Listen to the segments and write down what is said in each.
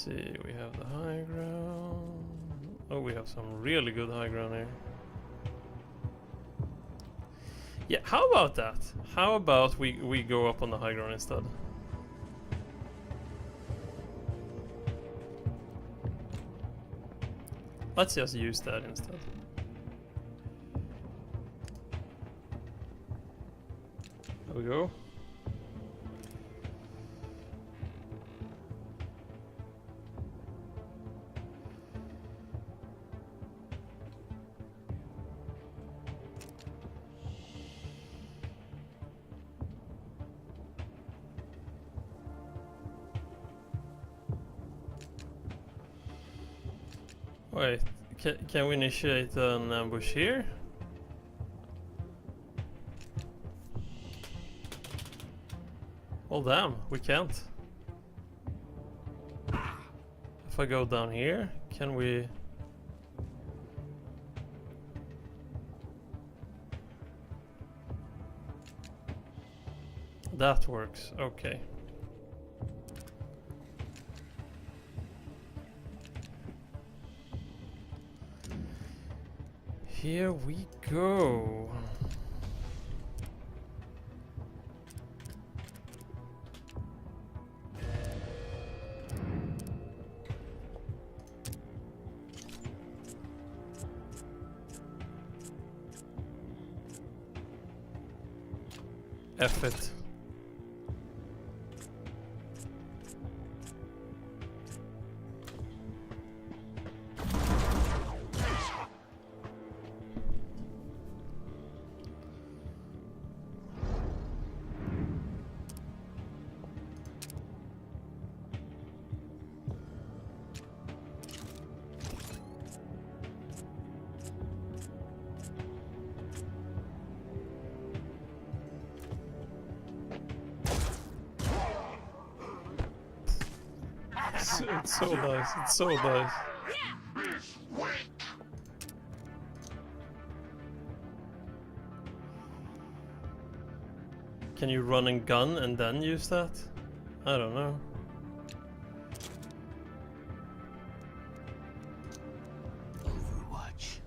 see, we have the high ground. Oh, we have some really good high ground here. Yeah, how about that? How about we go up on the high ground instead? Let's just use that instead. There we go. Wait, can we initiate an ambush here? Well, damn, we can't. If I go down here, can we... That works, okay. Here we go. F it. It's so nice, it's so nice. Can you run and gun and then use that? I don't know. Overwatch.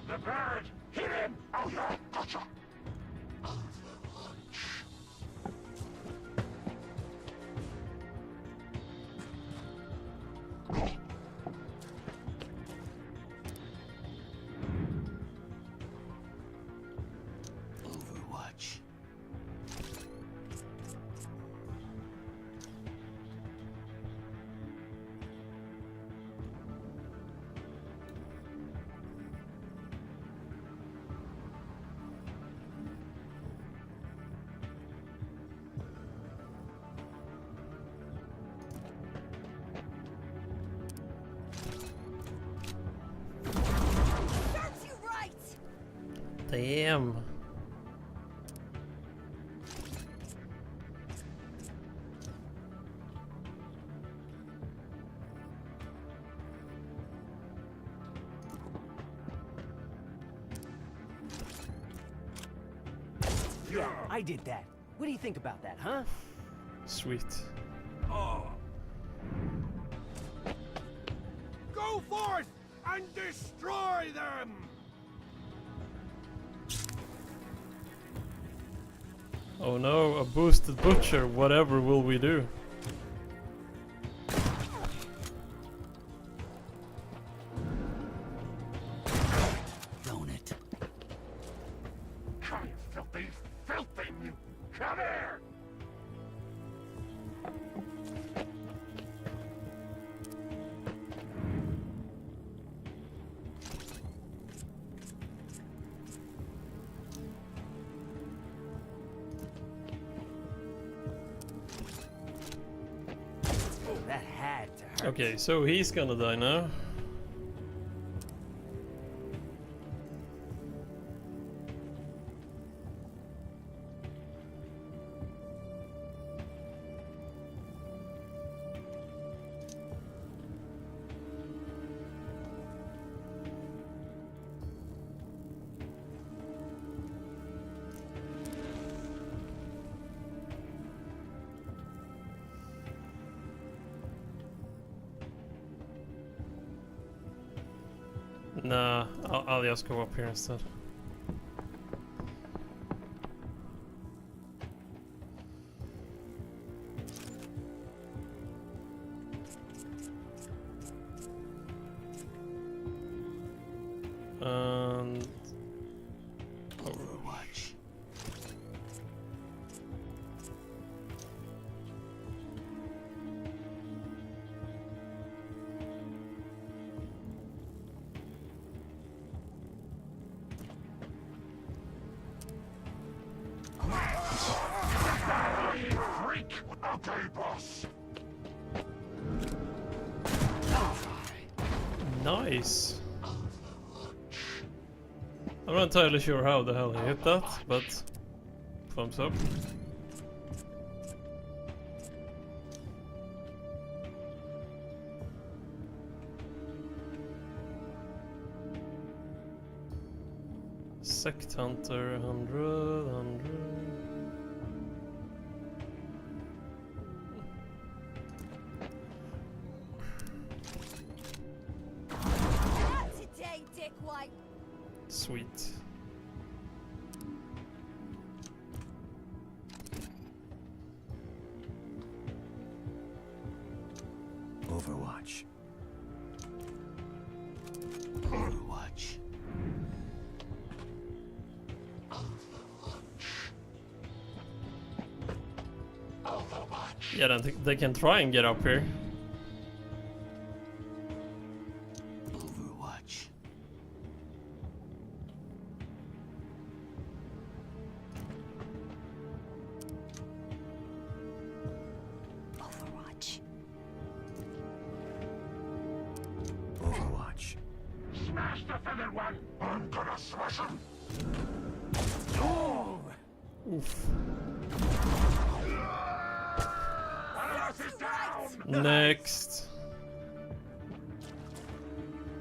The bird! Hit him! Oh yeah, gotcha! Overwatch. Serves you right! Damn. Yeah, I did that. What do you think about that, huh? Sweet. Go forth and destroy them! Oh no, a boosted butcher, whatever will we do? Don't it? Come, you filthy, filthy you! Come here! That had to hurt. Okay, so he's gonna die now. Nah, I'll just go up here instead. And Overwatch. Freak! Okay, boss. nice. I'm not entirely sure how the hell he hit that, but thumbs up. Sect Hunter 100. Not today, dickwad. Sweet. Overwatch. Overwatch. Yeah, then they can try and get up here. Overwatch. Overwatch. Overwatch. Smash the feathered one! I'm gonna smash him! Oof. One of us is down! Next.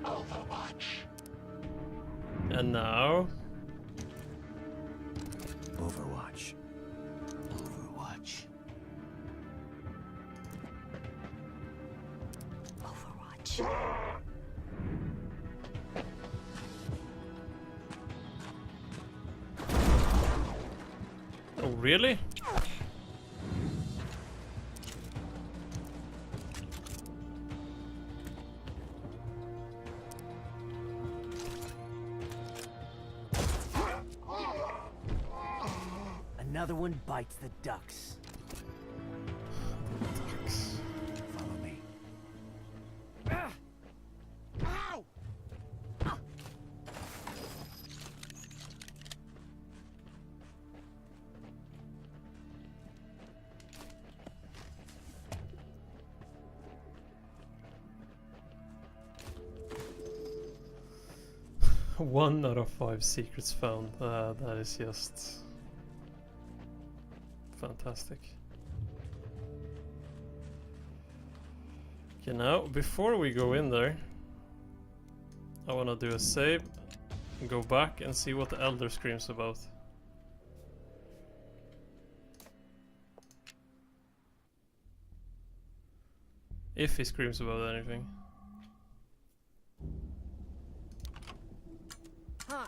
Overwatch. And now. Overwatch. Overwatch. Overwatch. Oh, really? Another one bites the ducks. Follow me. Ow! One out of 5 secrets found. That is just fantastic. Okay, now before we go in there, I wanna do a save, and go back and see what the Elder screams about. If he screams about anything. Hi.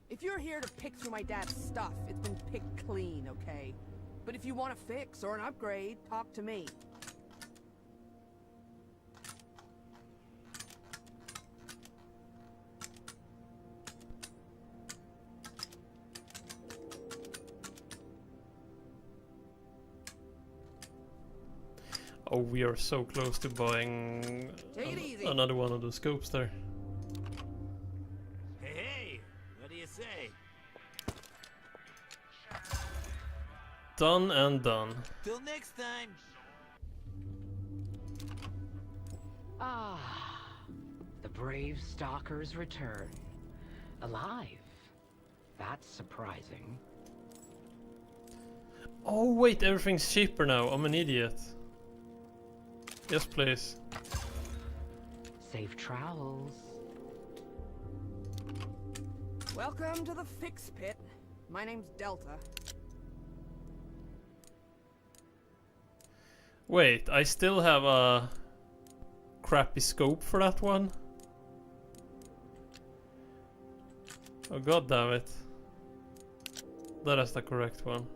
If you're here to pick through my dad's stuff, it's been picked clean, okay? But if you want a fix or an upgrade, talk to me. Oh, we are so close to buying Take it easy. another one of the scopes there. Hey, what do you say? Done and done. Till next time. Ah, the brave stalkers return. Alive. That's surprising. Oh wait, everything's cheaper now. I'm an idiot. Yes, please. Safe travels. Welcome to the fix pit. My name's Delta. Wait, I still have a crappy scope for that one? Oh god damn it. That is the correct one.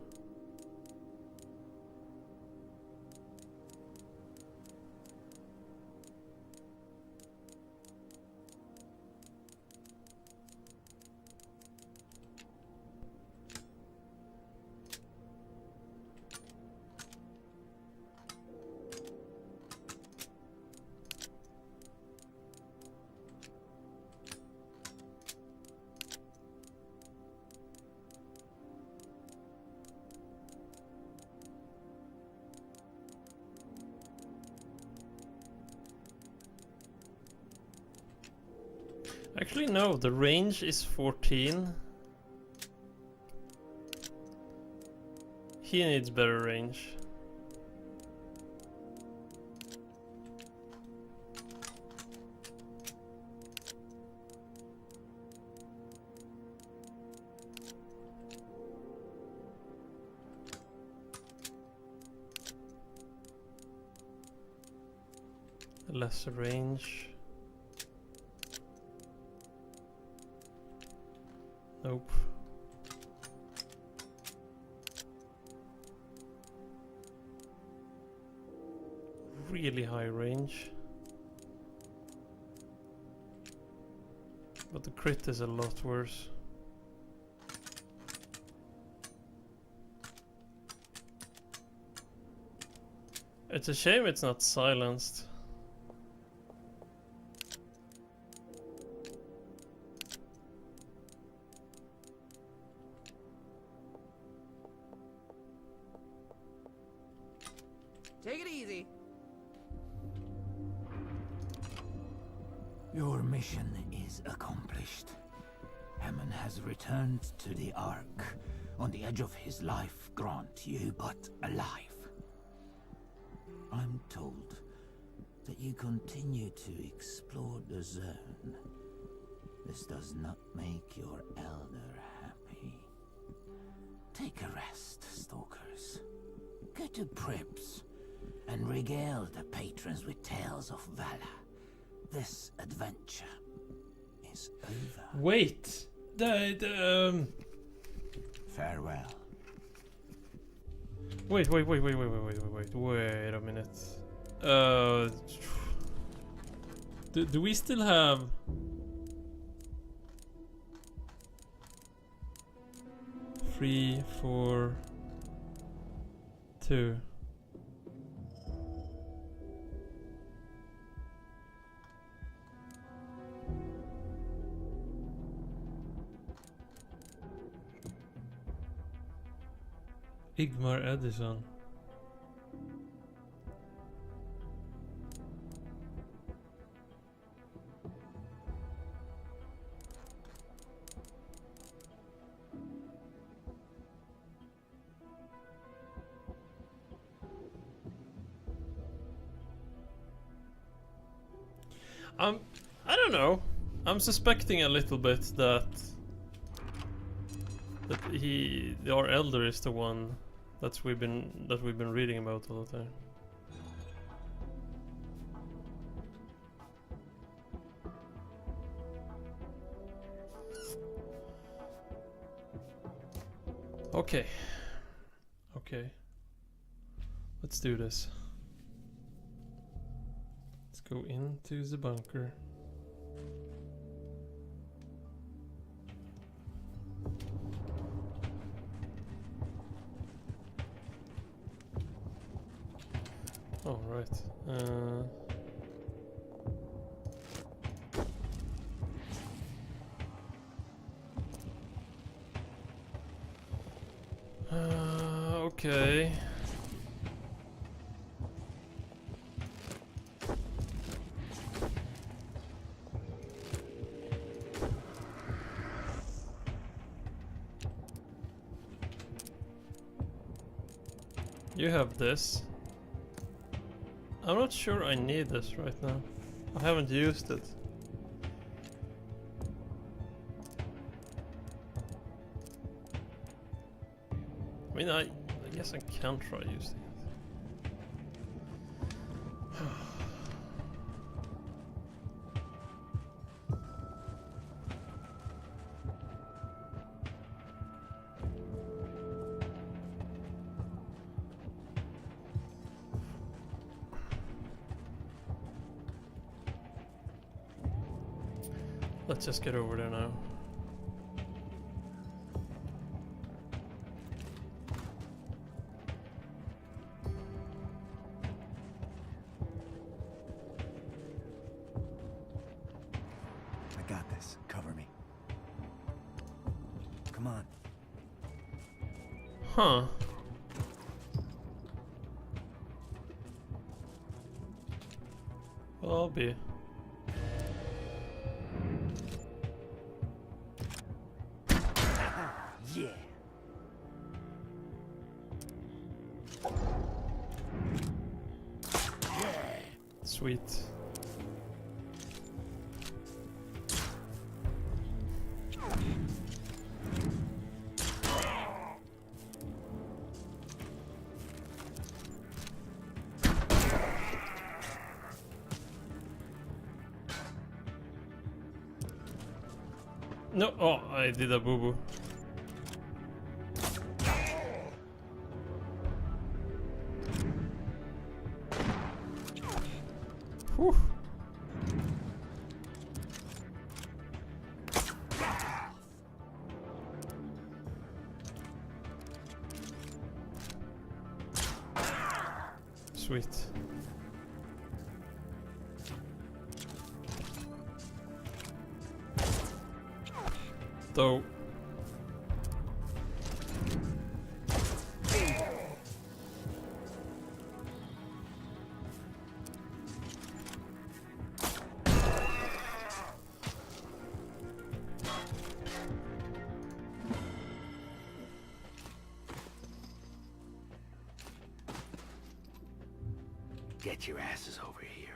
Actually no, the range is 14. He needs better range. Less range. Nope. Really high range. But the crit is a lot worse. It's a shame it's not silenced. Take it easy. Your mission is accomplished. Hammond has returned to the Ark. On the edge of his life, grant you but alive. I'm told that you continue to explore the zone. This does not make your elder happy. Take a rest, stalkers. Go to Prips and regale the patrons with tales of valor. This adventure is over. Wait! Farewell. Wait a minute. Do we still have... Three, 4, 2. Igmar Edison. I don't know. I'm suspecting a little bit that our elder is the one that we've been reading about all the time. Okay. Okay. Let's do this. Let's go into the bunker. All right. Okay. You have this. I'm not sure I need this right now. I haven't used it. I mean, I guess I can try using it. Let's just get over there now. I got this. Cover me. Come on. Huh. Well, I'll be. Yeah. Sweet. No, oh, I did a boo-boo. Whew. Sweet. Though. Get your asses over here.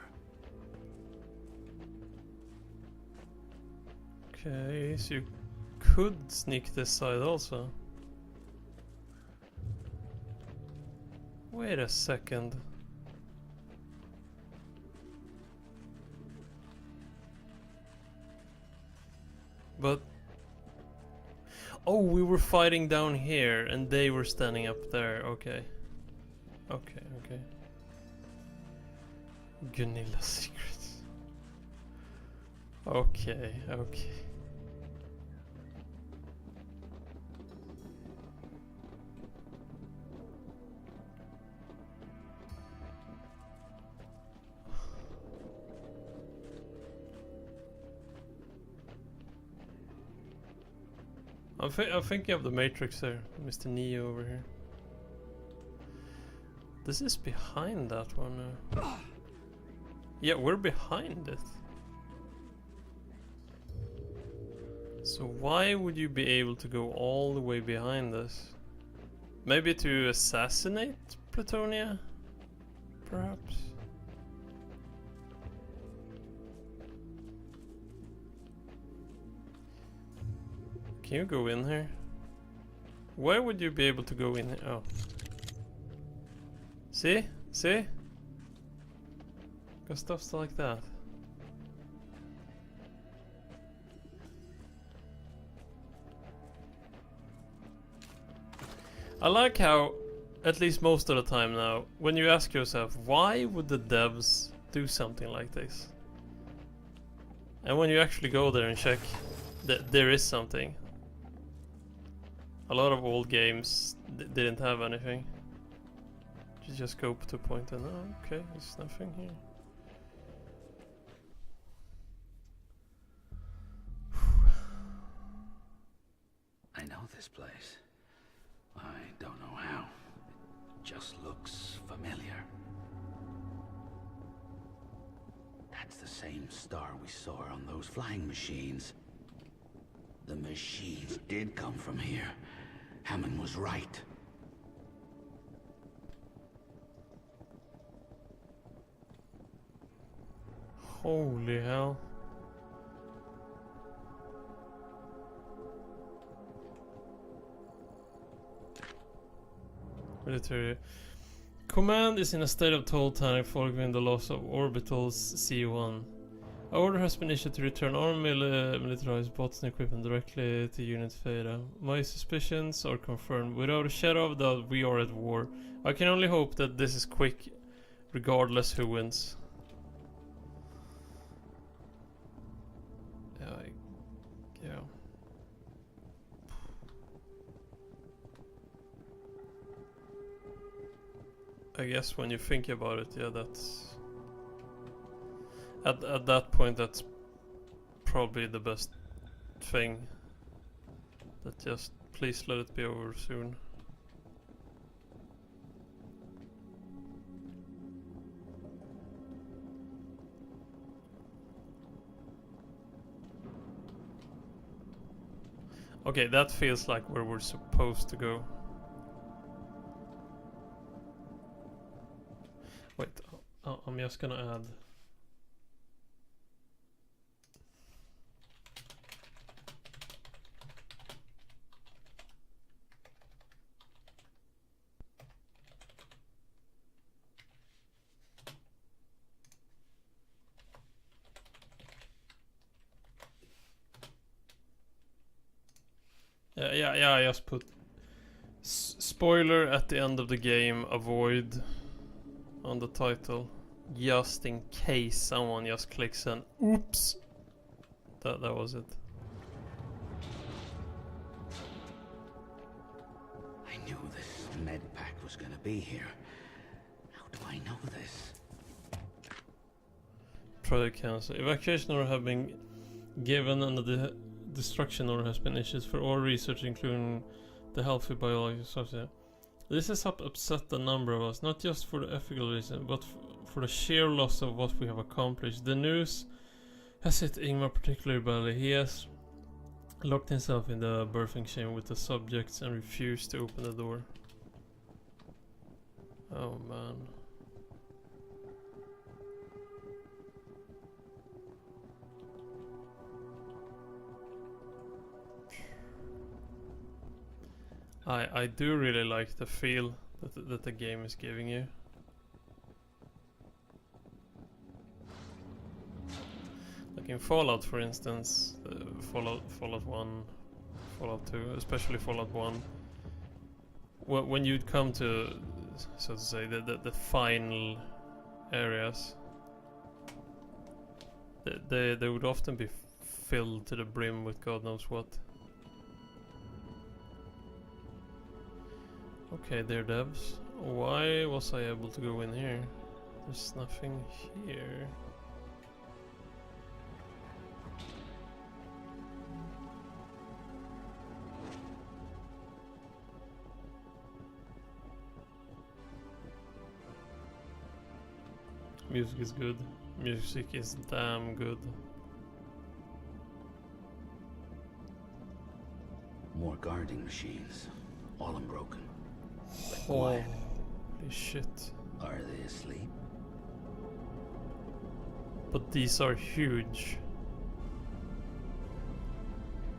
Okay, so you could sneak this side also. Wait a second. But... oh, we were fighting down here and they were standing up there. Okay. Okay, okay. Gunilla secrets. Okay, okay. I'm thinking of the Matrix there, Mr. Neo over here. This is behind that one now. Yeah, we're behind it. So why would you be able to go all the way behind us? Maybe to assassinate Plutonia? Perhaps? Can you go in here? Why would you be able to go in here? Oh. See? See? Got stuff like that. I like how, at least most of the time now, when you ask yourself, why would the devs do something like this? And when you actually go there and check that there is something. A lot of old games didn't have anything. You just go to a point and, oh, okay, there's nothing here. I know this place. I don't know how. It just looks familiar. That's the same star we saw on those flying machines. The machines did come from here. Hammond was right. Holy hell. Military. Command is in a state of total panic following the loss of Orbital's C1. An order has been issued to return all militarized bots and equipment directly to Unit Theta. My suspicions are confirmed. Without a shadow of doubt, we are at war. I can only hope that this is quick, regardless who wins. Yeah, I I guess when you think about it, yeah, that's at that point that's probably the best thing. That just please let it be over soon. Okay, that feels like where we're supposed to go. Wait, I'm just gonna add. Yeah, I just put spoiler at the end of the game, avoid on the title, just in case someone just clicks and oops. That was it. I knew this med pack was gonna be here. How do I know this? Project cancel. Evacuation order have been given and the destruction order has been issued for all research, including the healthy biology source. This has upset a number of us, not just for the ethical reason, but for the sheer loss of what we have accomplished. The news has hit Ingmar particularly badly. He has locked himself in the birthing chamber with the subjects and refused to open the door. Oh man. I do really like the feel that the game is giving you. Like in Fallout, for instance, Fallout 1, Fallout 2, especially Fallout 1. When you'd come to, so to say, the final areas, they would often be filled to the brim with God knows what. Okay, dear devs, why was I able to go in here? There's nothing here. Music is good. Music is damn good. More guarding machines, all unbroken. Holy shit. Are they asleep? But these are huge.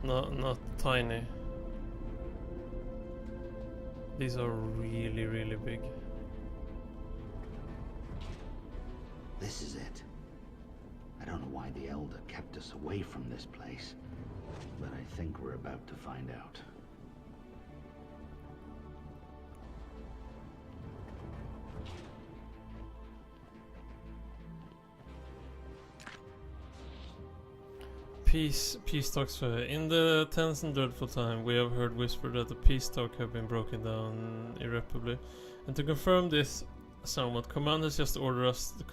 Not tiny. These are really, really big. This is it. I don't know why the Elder kept us away from this place, but I think we're about to find out. Peace talks. In the tense and dreadful time, we have heard whisper that the peace talk have been broken down irreparably. And to confirm this somewhat, Command has just ordered us to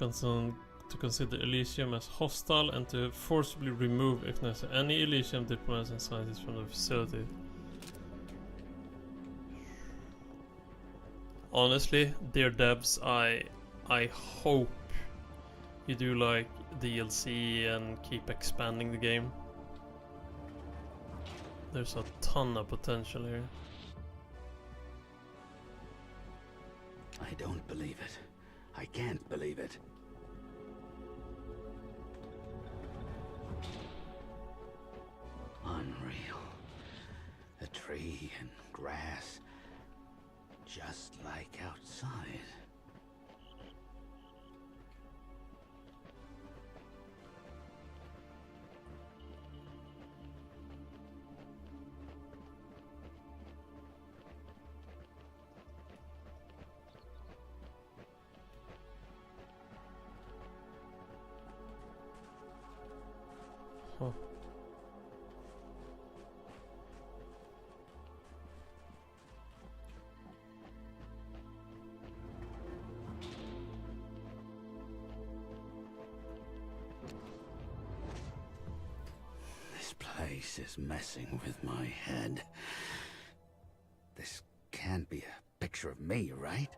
consider Elysium as hostile and to forcibly remove, if necessary, any Elysium diplomats and scientists from the facility. Honestly, dear devs, I hope you do like DLC and keep expanding the game. There's a ton of potential here. I don't believe it. I can't believe it. Unreal. A tree and grass, just like outside. Huh. This is messing with my head. This can't be a picture of me, right?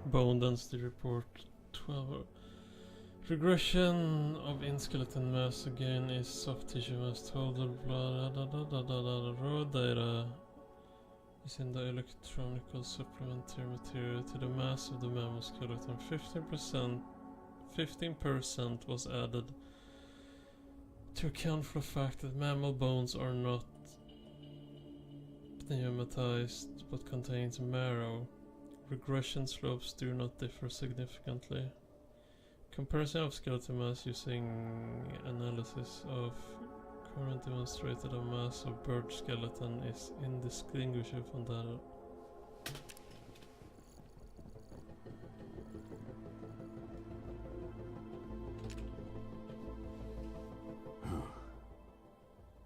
Bone density report 12. Regression of in-skeleton mass again is soft tissue mass total raw data is in the electronical supplementary material to the mass of the mammal skeleton. 15% was added to account for the fact that mammal bones are not pneumatized but contains marrow. Regression slopes do not differ significantly. Comparison of skeleton mass using analysis of current demonstrated a mass of bird skeleton is indistinguishable from that.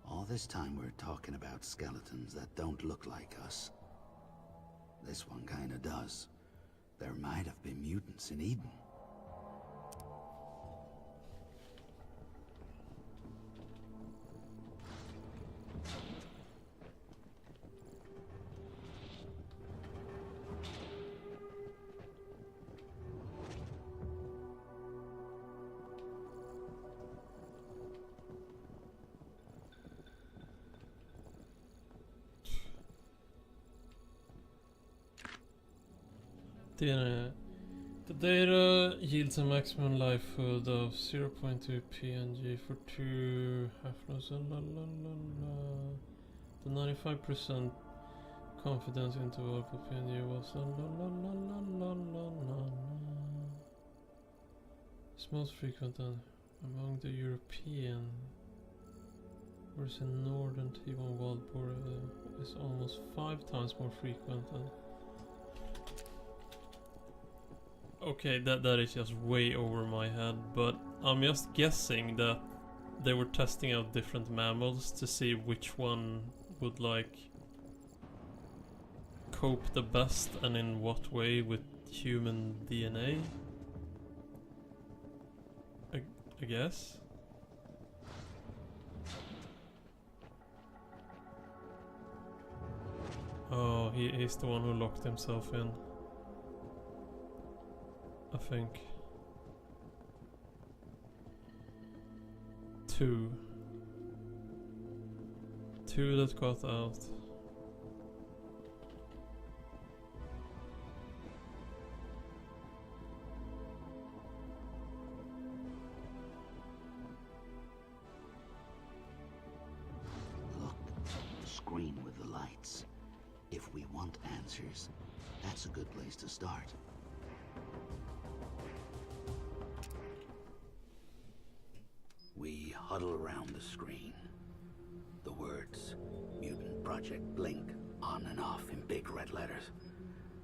All this time we're talking about skeletons that don't look like us. This one kinda does. There might have been mutants in Eden. The data yields a maximum life food of 0.2 PNG for 2 half-nodes. The 95% confidence interval for PNG was it's most frequent among the European, whereas in northern Taiwan wild boar is almost 5 times more frequent than. Okay, that is just way over my head, but I'm just guessing that they were testing out different mammals to see which one would like cope the best and in what way with human DNA. I guess. Oh, he's the one who locked himself in, I think. 2 that got out. Look, the screen with the lights. If we want answers, that's a good place to start. We huddle around the screen. The words Mutant Project blink on and off in big red letters.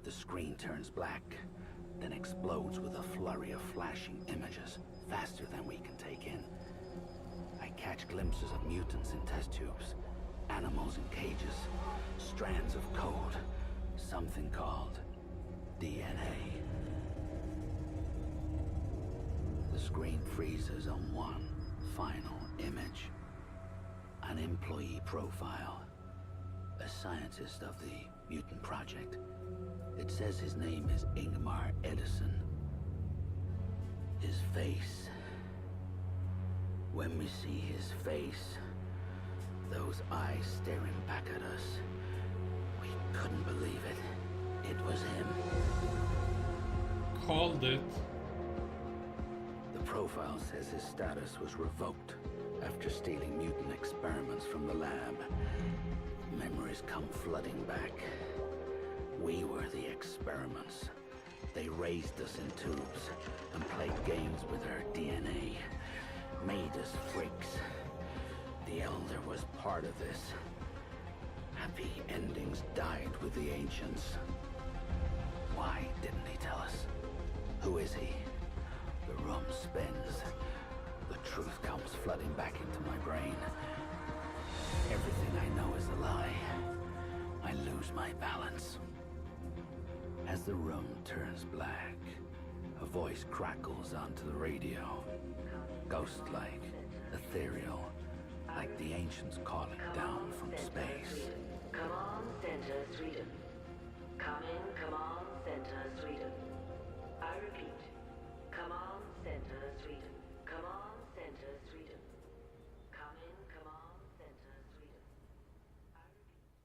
The screen turns black, then explodes with a flurry of flashing images, faster than we can take in. I catch glimpses of mutants in test tubes, animals in cages, strands of code, something called DNA. The screen freezes on one final image. An employee profile. A scientist of the Mutant Project. It says his name is Ingmar Edison. His face. When we see his face, those eyes staring back at us, we couldn't believe it. It was him. Called it. The profile says his status was revoked. After stealing mutant experiments from the lab, memories come flooding back. We were the experiments. They raised us in tubes and played games with our DNA. Made us freaks. The Elder was part of this. Happy endings died with the Ancients. Why didn't he tell us? Who is he? The room spins. The truth comes flooding back into my brain. Everything I know is a lie. I lose my balance. As the room turns black, a voice crackles onto the radio. Ghost-like, ethereal, like the Ancients calling down from space. Come on, Center, Sweden. Come on, Center, Sweden. I repeat, come on, Center, Sweden. Come on, Center, Sweden. Come on, Center, Sweden. I repeat.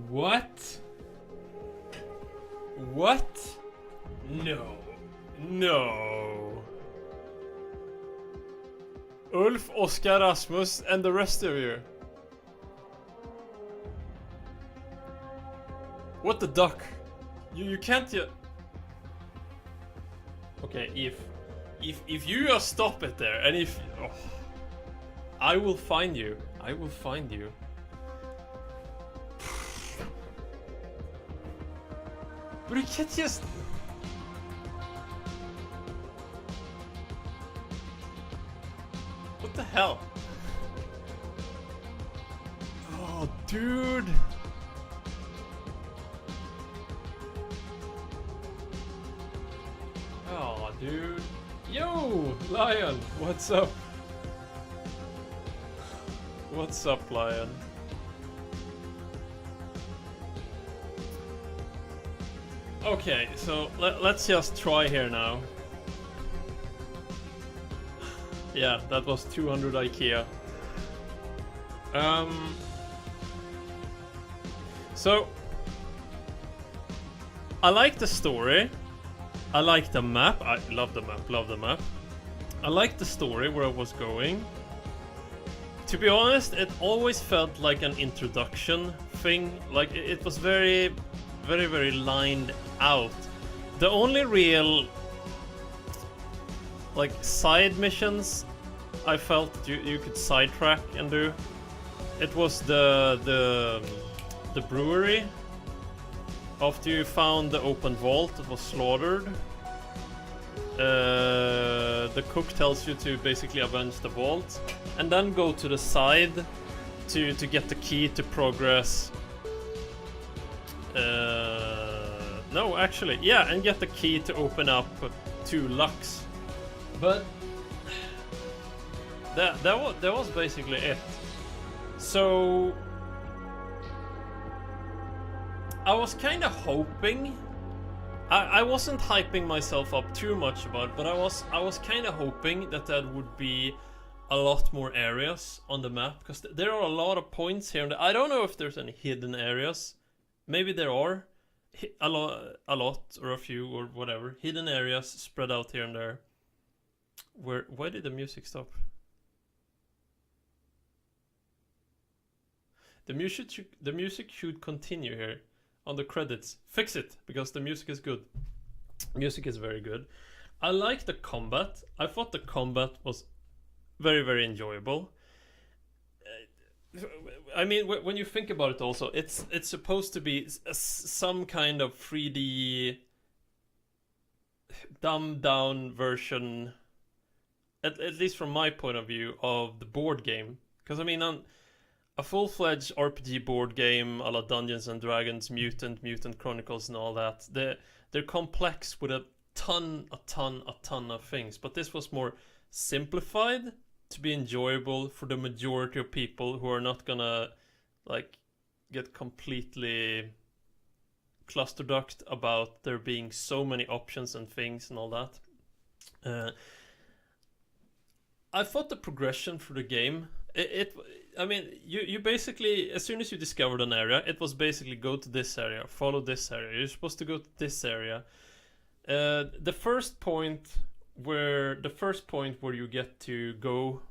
What? What? No. No. Ulf, Oscar, Rasmus, and the rest of you. What the duck? You can't yet. Okay, if you just stop it there, and if I will find you. I will find you. But you can't just. What the hell? Oh, dude. Oh, dude. Yo, Lion. What's up? What's up, Lion? Okay, so let's just try here now. Yeah, that was 200 IKEA. So I like the story. I like the map. I love the map. Love the map. I like the story where I was going. To be honest, it always felt like an introduction thing. Like it was very lined out. The only real like side missions I felt you could sidetrack and do, it was the brewery. After you found the open vault that was slaughtered, the cook tells you to basically avenge the vault and then go to the side to get the key to progress. No, actually, yeah, and get the key to open up 2 Lux. But that was basically it. So I was kind of hoping. I wasn't hyping myself up too much about it, but I was kind of hoping that there would be a lot more areas on the map, because there are a lot of points here. And I don't know if there's any hidden areas. Maybe there are a lot or a few or whatever hidden areas spread out here and there. Why did the music stop? The music should continue here on the credits. Fix it, because the music is good. Music is very good. I like the combat. I thought the combat was very enjoyable. I mean, when you think about it, also, it's supposed to be some kind of 3D dumbed down version, at least from my point of view, of the board game. Because I mean, on a full-fledged RPG board game a la Dungeons and Dragons, Mutant Chronicles, and all that, they're complex with a ton of things. But this was more simplified to be enjoyable for the majority of people who are not gonna like get completely clusterducked about there being so many options and things and all that. I thought the progression for the game, I mean, you basically, as soon as you discovered an area, it was basically go to this area, follow this area. You're supposed to go to this area. The first point where you get to go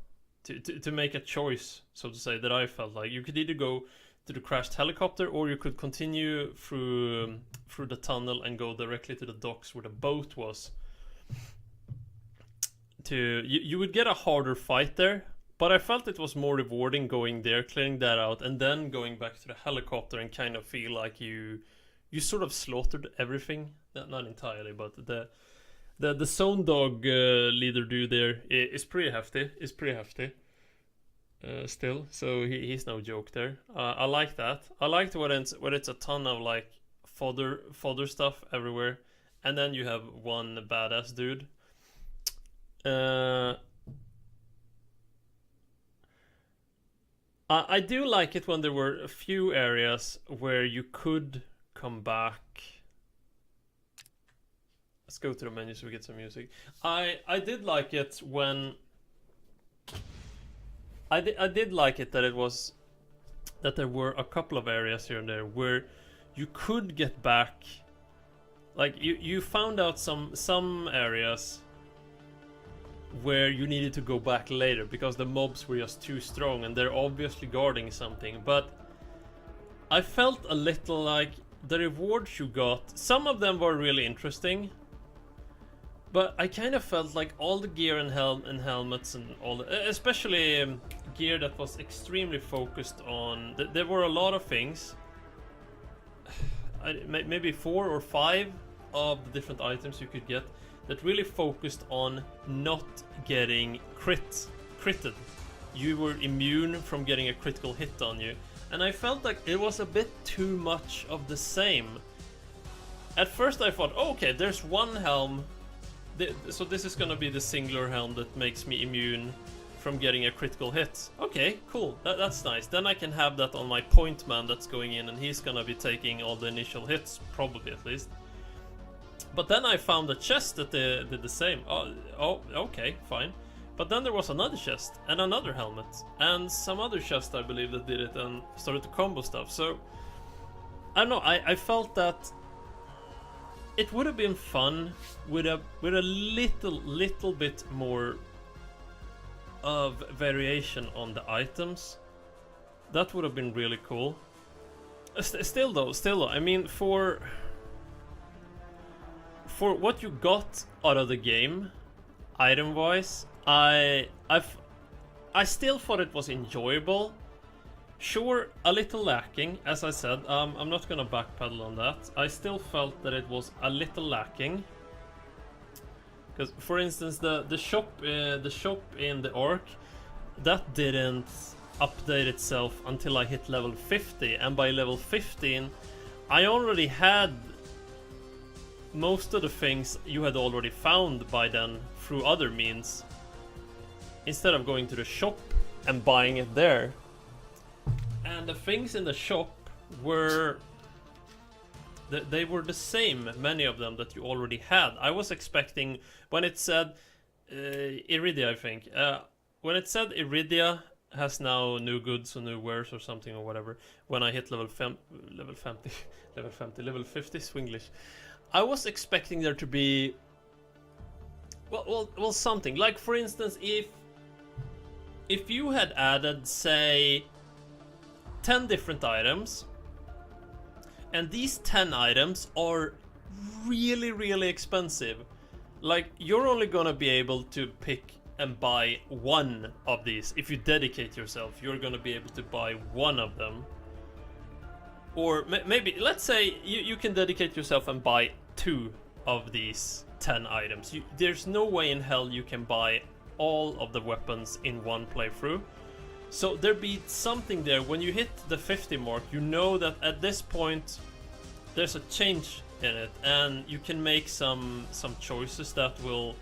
to make a choice, so to say, that I felt like you could either go to the crashed helicopter, or you could continue through the tunnel and go directly to the docks where the boat was. You would get a harder fight there, but I felt it was more rewarding going there, clearing that out, and then going back to the helicopter and kind of feel like you sort of slaughtered everything. Not entirely, but the zone dog leader dude there is pretty hefty. Still, so he's no joke there. I like that. I liked when it's a ton of like fodder stuff everywhere, and then you have one badass dude. I do like it when there were a few areas where you could come back. Let's go to the menu so we get some music. I did like it when I did like it that there were a couple of areas here and there where you could get back. Like you found out some areas where you needed to go back later because the mobs were just too strong and they're obviously guarding something. But I felt a little like the rewards you got, some of them were really interesting, but I kind of felt like all the gear and helmets and all the, especially gear that was extremely focused on, there were a lot of things, maybe 4 or 5 of the different items you could get that really focused on not getting critted. You were immune from getting a critical hit on you, and I felt like it was a bit too much of the same. At first I thought, oh, okay, there's one helm, so this is gonna be the singular helm that makes me immune from getting a critical hit. Okay, cool, that's nice. Then I can have that on my point man that's going in, and he's gonna be taking all the initial hits, probably at least. But then I found a chest that did the same. Oh, okay, fine. But then there was another chest and another helmet and some other chest, I believe, that did it and started to combo stuff. So I don't know. I felt that it would have been fun with a little bit more of variation on the items. That would have been really cool. Still though, I mean, for what you got out of the game, item-wise, I still thought it was enjoyable. Sure, a little lacking, as I said. I'm not gonna backpedal on that. I still felt that it was a little lacking. Because, for instance, the shop in the Ark, that didn't update itself until I hit level 50, and by level 15, I already had most of the things you had already found by then through other means, instead of going to the shop and buying it there. And the things in the shop were they were the same, many of them, that you already had. I was expecting, when it said Iridia, I think, when it said Iridia has now new goods or new wares or something or whatever, when I hit level 50 Swinglish, I was expecting there to be well something like, for instance, if you had added, say, 10 different items, and these 10 items are really expensive, like, you're only gonna be able to pick and buy one of these. If you dedicate yourself, you're gonna be able to buy one of them. Or maybe, let's say you can dedicate yourself and buy 2 of these 10 items. There's no way in hell you can buy all of the weapons in one playthrough. So there be something there. When you hit the 50 mark, you know that at this point there's a change in it, and you can make some choices that will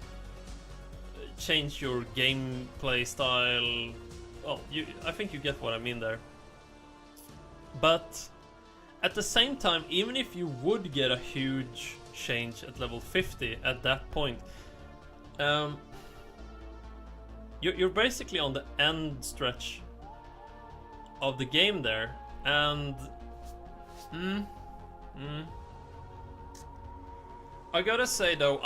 change your gameplay style. Well, I think you get what I mean there. But at the same time, even if you would get a huge change at level 50 at that point, you're basically on the end stretch of the game there, and I gotta say though,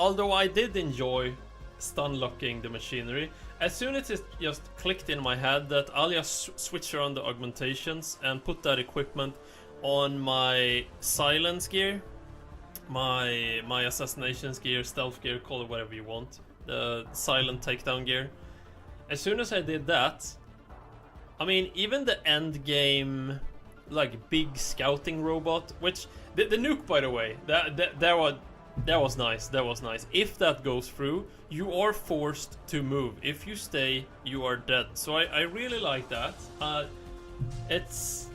although I did enjoy stun locking the machinery, as soon as it just clicked in my head that I'll just switch around the augmentations and put that equipment on my silence gear, my assassinations gear, stealth gear, call it whatever you want, the silent takedown gear. As soon as I did that, I mean, even the end game, like big scouting robot, which the nuke, by the way, that was nice. That was nice. If that goes through, you are forced to move. If you stay, you are dead. So I really like that. It's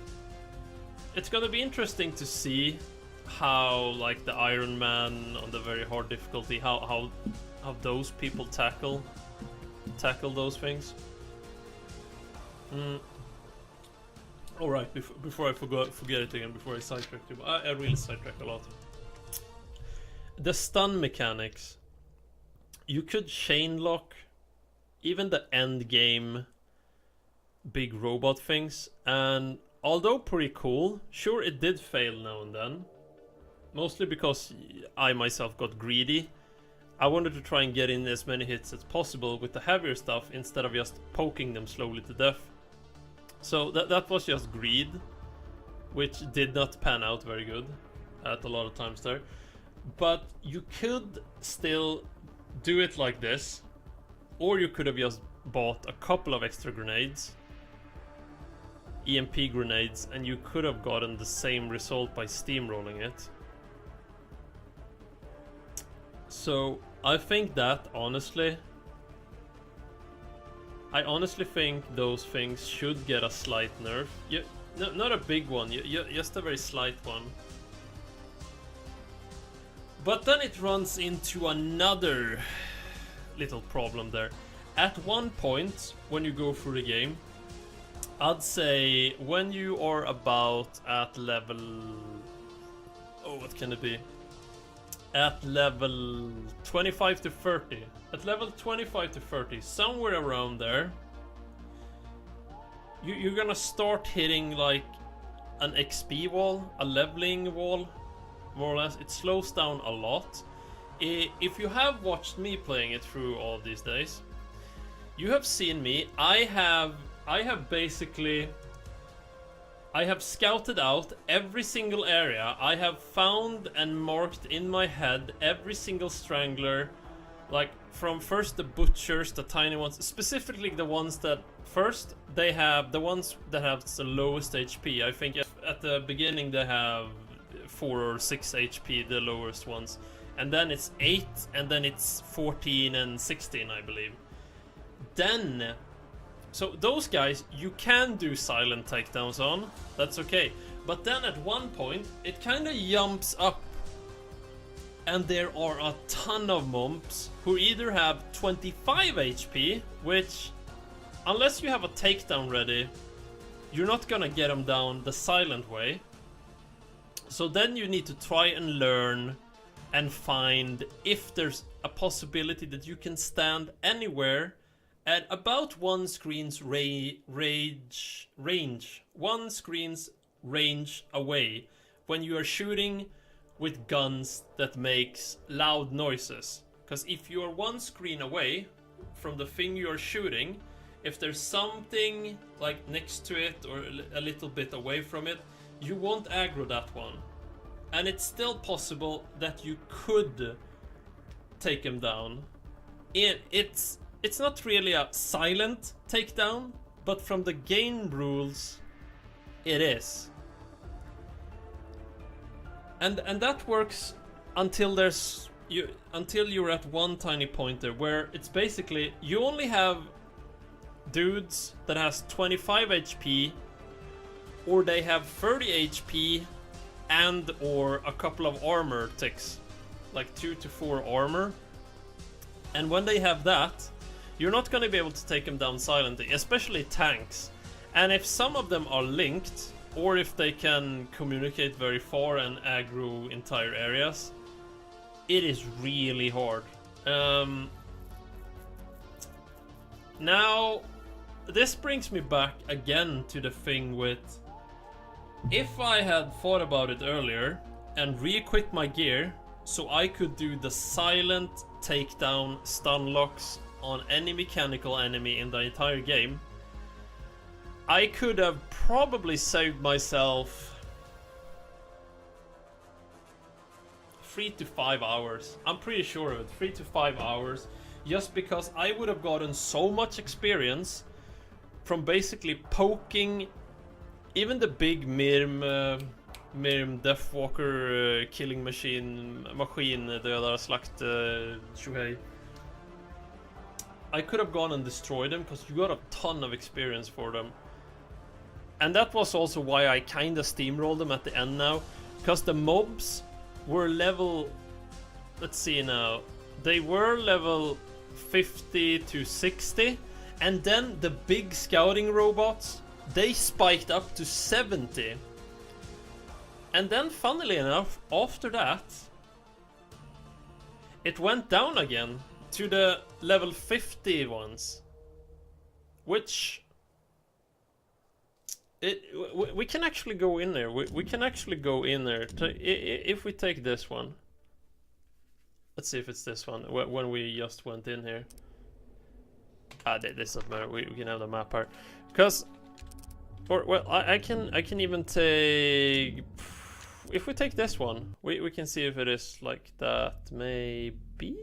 gonna be interesting to see how, like, the Iron Man on the very hard difficulty, how those people tackle those things. Alright, before I forget it again, before I sidetrack you, I really sidetrack a lot. The stun mechanics. You could chain lock even the end game big robot things, and although pretty cool, sure, it did fail now and then. Mostly because I myself got greedy. I wanted to try and get in as many hits as possible with the heavier stuff instead of just poking them slowly to death. So that was just greed, which did not pan out very good at a lot of times there. But you could still do it like this, or you could have just bought a couple of extra grenades, EMP grenades, and you could have gotten the same result by steamrolling it. So I think that, honestly, I honestly think those things should get a slight nerf. Not a big one, just a very slight one. But then it runs into another little problem there. At one point, when you go through the game, I'd say when you are about at level... oh, what can it be? At level 25 to 30. At level 25 to 30, somewhere around there, you're gonna start hitting like an XP wall, a leveling wall, more or less. It slows down a lot. If you have watched me playing it through all these days, you have seen me. I have scouted out every single area. I have found and marked in my head every single strangler, like from first the butchers, the tiny ones, specifically the ones that first they have, the ones that have the lowest HP. I think at the beginning they have 4 or 6 HP, the lowest ones, and then it's 8, and then it's 14 and 16, I believe. Then, so those guys you can do silent takedowns on, that's okay. But then at one point it kind of jumps up, and there are a ton of mumps who either have 25 HP, which, unless you have a takedown ready, you're not gonna get them down the silent way. So then you need to try and learn and find if there's a possibility that you can stand anywhere at about one screen's range away when you are shooting with guns that makes loud noises. Because if you are one screen away from the thing you are shooting, if there's something like next to it or a little bit away from it, you won't aggro that one. And it's still possible that you could take him down. It's not really a silent takedown, but from the game rules, it is. And that works until you're at one tiny point there where it's basically you only have dudes that has 25 HP, or they have 30 HP and or a couple of armor ticks, like 2 to 4 armor. And when they have that, you're not going to be able to take them down silently, especially tanks. And if some of them are linked, or if they can communicate very far and aggro entire areas, it is really hard. Now, this brings me back again to the thing with, if I had thought about it earlier and re-equipped my gear so I could do the silent takedown stun locks on any mechanical enemy in the entire game, I could have probably saved myself 3 to 5 hours. I'm pretty sure of it, 3 to 5 hours, just because I would have gotten so much experience from basically poking even the big Mirm Deathwalker killing machine dödar slakt tjohej. I could have gone and destroyed them because you got a ton of experience for them. And that was also why I kinda steamrolled them at the end now, because the mobs were level, let's see now, they were level 50 to 60, and then the big scouting robots, they spiked up to 70. And then funnily enough, after that, it went down again to the level 50 ones, which we can actually go in there. We can actually go in there if we take this one. Let's see if it's this one when we just went in here. This doesn't matter. We can have the map here, because, or well, I can even take. If we take this one, we can see if it is like that. Maybe.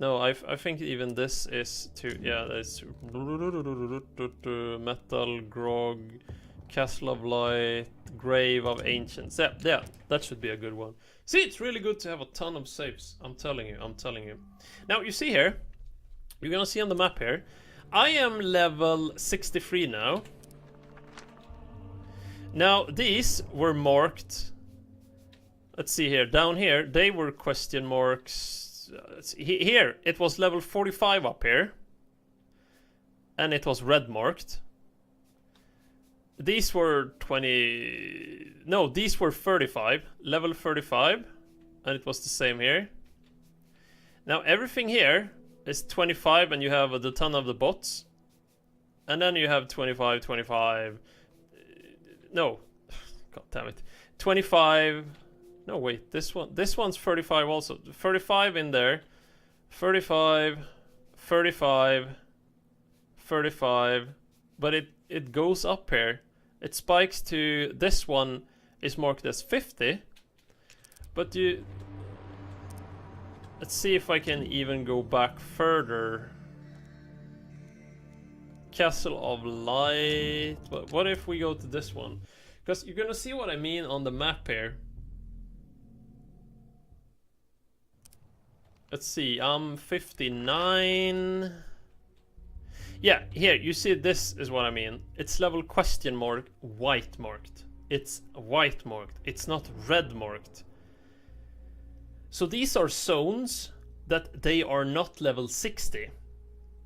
No, I think even this is too. Yeah, that's Metal Grog, Castle of Light, Grave of Ancients. Yeah, that should be a good one. See, it's really good to have a ton of saves. I'm telling you. Now you see here, you're gonna see on the map here, I am level 63 now. Now these were marked. Let's see here, down here they were question marks. Here it was level 45 up here, and it was red marked. These were 20. No, these were 35, level 35, and it was the same here. Now everything here is 25, and you have a ton of the bots, and then you have 25, 25. No, god damn it, 25. No, wait, this one's 35 also. 35 in there. 35, 35, 35. But it goes up here. It spikes to, this one is marked as 50. But let's see if I can even go back further. Castle of Light. What if we go to this one? Because you're gonna see what I mean on the map here. Let's see, I'm 59. Yeah, here, you see, this is what I mean. It's level question mark white marked. It's white marked. It's not red marked. So these are zones that they are not level 60.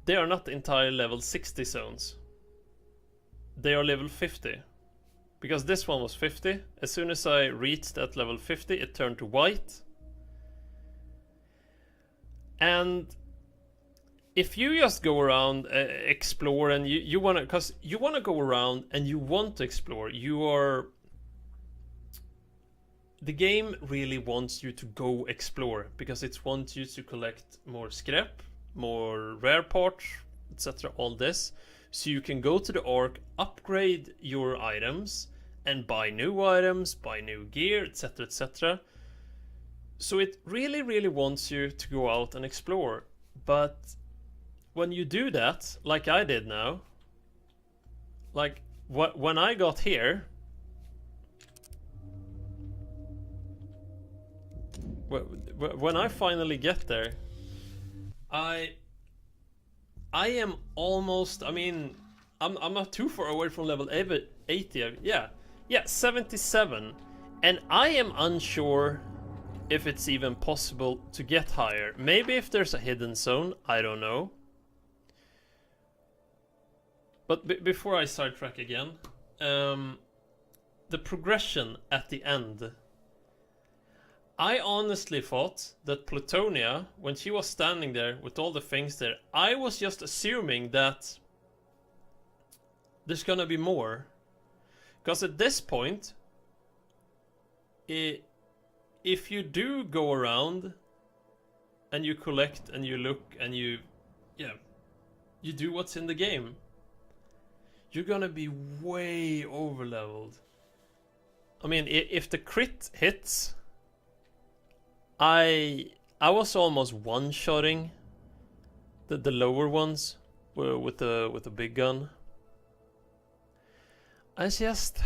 They are not entire level 60 zones. They are level 50. Because this one was 50. As soon as I reached that level 50, it turned to white. And if you just go around, explore, and you want to, because you want to go around and you want to explore, the game really wants you to go explore, because it wants you to collect more scrap, more rare parts, etc. All this, so you can go to the Ark, upgrade your items, and buy new items, buy new gear, etc., etc. So it really wants you to go out and explore. But when you do that, like I did now, like when I got here, when I finally get there, I am almost, I mean, I'm not too far away from level 80. Yeah, 77, and I am unsure if it's even possible to get higher. Maybe if there's a hidden zone, I don't know. But before I sidetrack again, the progression at the end, I honestly thought that Plutonia, when she was standing there with all the things there, I was just assuming that there's gonna be more. Because at this point, if you do go around and you collect and you look and you do what's in the game, you're gonna be way over leveled. I mean, if the crit hits, I was almost one-shotting the lower ones with the big gun. I just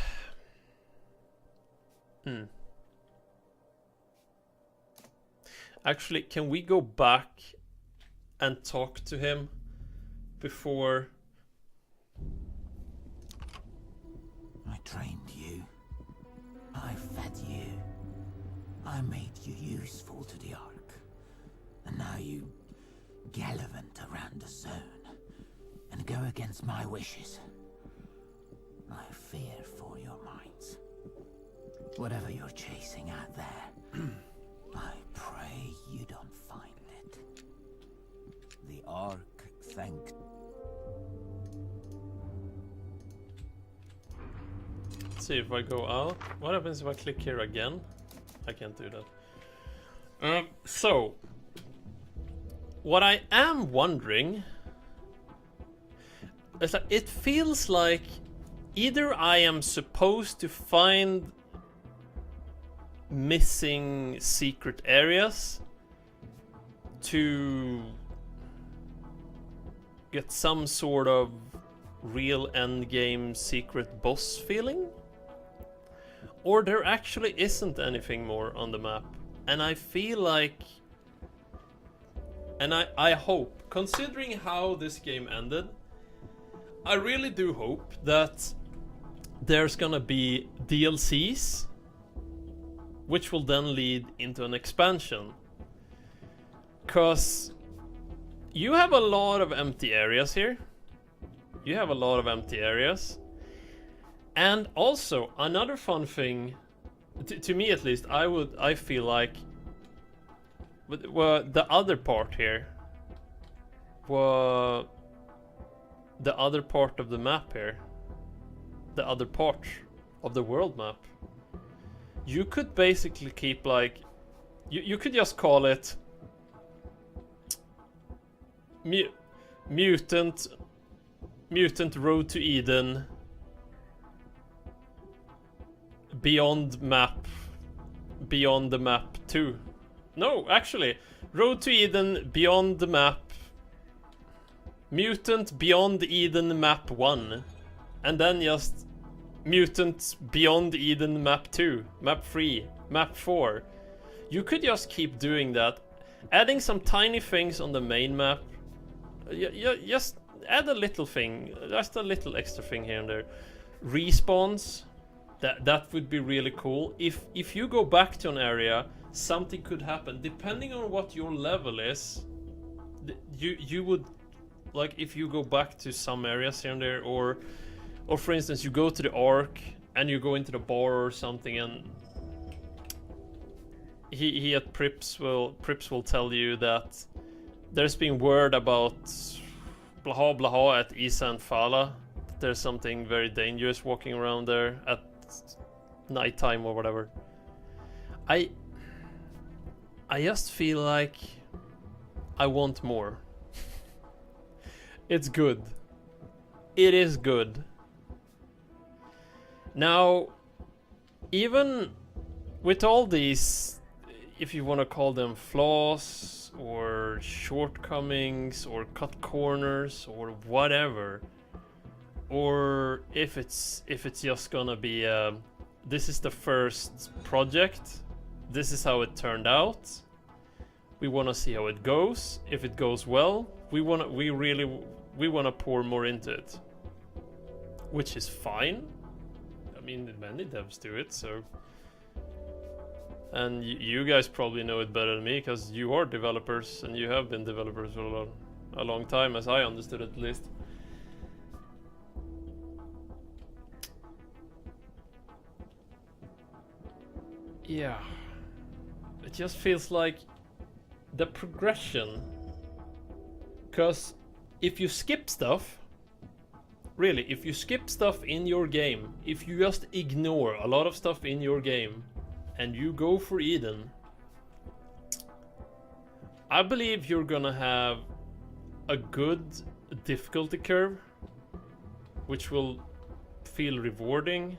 Actually, can we go back and talk to him before? I trained you. I fed you. I made you useful to the Ark. And now you gallivant around the zone and go against my wishes. I fear for your minds. Whatever you're chasing out there, I pray you don't find it. The Ark thanked. Let's see if I go out. What happens if I click here again? I can't do that. So, what I am wondering is that it feels like either I am supposed to find missing secret areas to get some sort of real endgame secret boss feeling, or there actually isn't anything more on the map. And I feel like, and I hope, considering how this game ended, I really do hope that there's gonna be DLCs which will then lead into an expansion. Cause you have a lot of empty areas here. You have a lot of empty areas. And also, another fun thing, to me at least, I feel like, well, the other part here, the other part of the map here, the other part of the world map, you could basically keep like, you could just call it Mutant Road to Eden Beyond the Map 2. No, actually, Road to Eden Beyond the Map, Mutant Beyond Eden Map 1, and then just Mutant Beyond Eden Map 2, Map 3, Map 4. You could just keep doing that, adding some tiny things on the main map. Just add a little thing, just a little extra thing here and there. Respawns, that would be really cool. If you go back to an area, something could happen. Depending on what your level is, you would, like, if you go back to some areas here and there, or for instance, you go to the Ark and you go into the bar or something, and he at Prips will tell you that there's been word about blaha blaha at Isa and Fala. There's something very dangerous walking around there at nighttime or whatever. I just feel like I want more. It's good. It is good. Now, even with all these, if you want to call them flaws or shortcomings or cut corners or whatever, or if it's just gonna be this is the first project, this is how it turned out, we want to see how it goes. If it goes well, we want to pour more into it, which is fine. I mean, many devs do it, so. And you guys probably know it better than me, because you are developers, and you have been developers for a long time, as I understood it at least. Yeah. It just feels like the progression. Because if you skip stuff, really, if you skip stuff in your game, if you just ignore a lot of stuff in your game and you go for Eden, I believe you're gonna have a good difficulty curve, which will feel rewarding.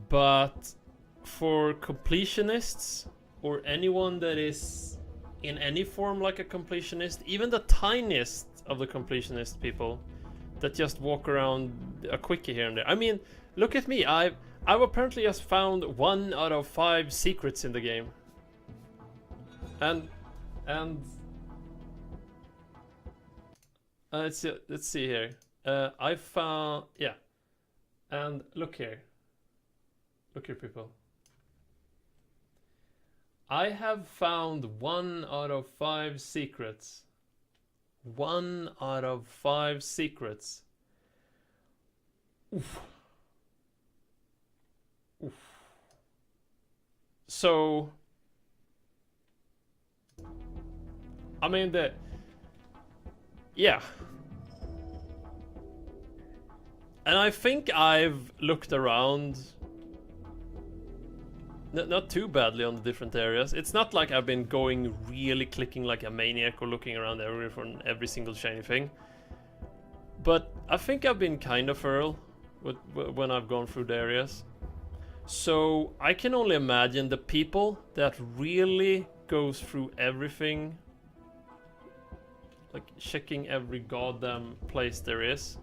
But for completionists, or anyone that is in any form like a completionist, even the tiniest of the completionist people that just walk around a quickie here and there. I mean, look at me. I've apparently just found 1 out of 5 secrets in the game. And let's see here. I found, yeah. And look here. Look here, people. I have found 1 out of 5 secrets. 1 out of 5 secrets. Oof. Oof. So, I mean, yeah. And I think I've looked around not too badly on the different areas. It's not like I've been going really clicking like a maniac or looking around everywhere for every single shiny thing. But I think I've been kind of thorough when I've gone through the areas. So I can only imagine the people that really goes through everything, like checking every goddamn place there is.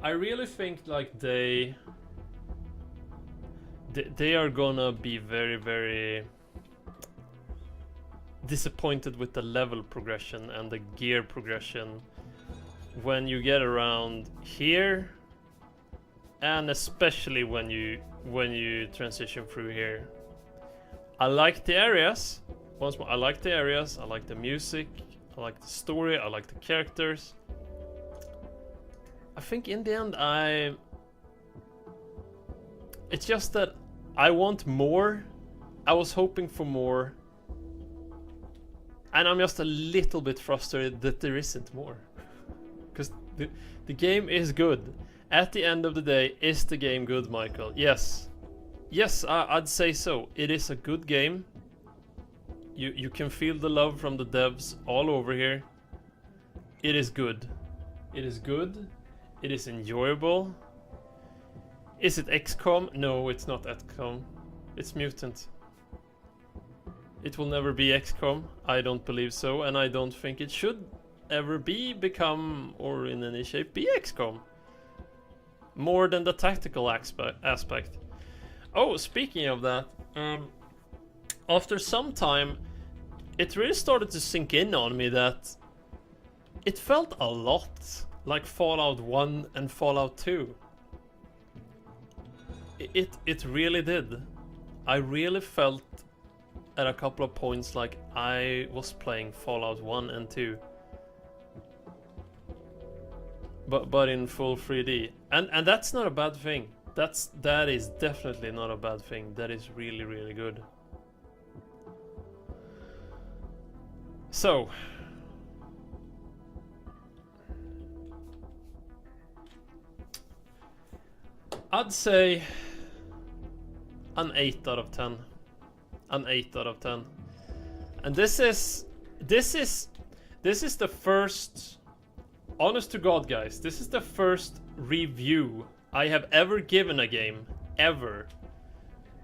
I really think like they are gonna be very, very disappointed with the level progression and the gear progression when you get around here, and especially when you transition through here. I like the areas. Once more, I like the areas. I like the music. I like the story. I like the characters. I think in the end, it's just that I want more. I was hoping for more. And I'm just a little bit frustrated that there isn't more. Because the game is good. At the end of the day, is the game good, Michael? Yes. Yes, I'd say so. It is a good game. You can feel the love from the devs all over here. It is good. It is good. It is enjoyable. Is it XCOM? No, it's not XCOM. It's Mutant. It will never be XCOM. I don't believe so, and I don't think it should ever become, or in any shape be XCOM. More than the tactical aspect. Oh, speaking of that, after some time, it really started to sink in on me that it felt a lot like Fallout 1 and Fallout 2. It really did. I really felt at a couple of points like I was playing Fallout 1 and 2. But in full 3D. And that's not a bad thing. That is definitely not a bad thing. That is really, really good. So, I'd say an 8 out of 10. An 8 out of 10. And this is the first, honest to God guys, this is the first review I have ever given a game, ever.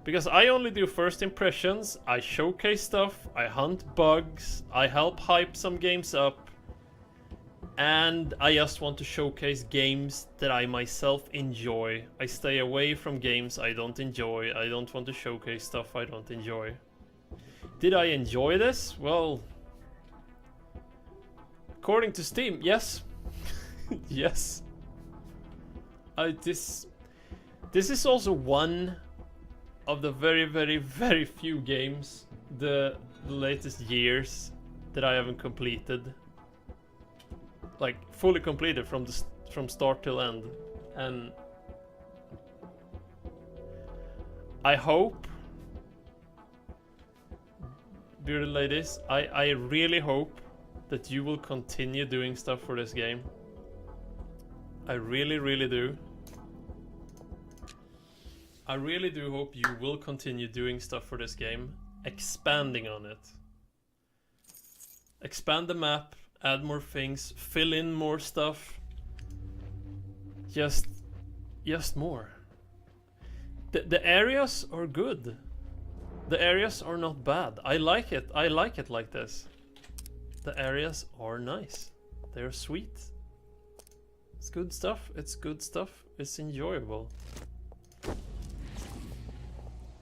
Because I only do first impressions, I showcase stuff, I hunt bugs, I help hype some games up, and I just want to showcase games that I myself enjoy. I stay away from games I don't enjoy. I don't want to showcase stuff I don't enjoy. Did I enjoy this? Well, according to Steam, yes. Yes. This is also one of the very, very, very few games the latest years that I haven't completed. Like fully completed from start till end. And I hope bearded ladies, I really hope that you will continue doing stuff for this game. I really, really do. I really do hope you will continue doing stuff for this game, expanding on it. Expand the map, add more things, fill in more stuff. Just more. The areas are good. The areas are not bad. I like it. I like it like this. The areas are nice. They're sweet. It's good stuff. It's good stuff. It's enjoyable.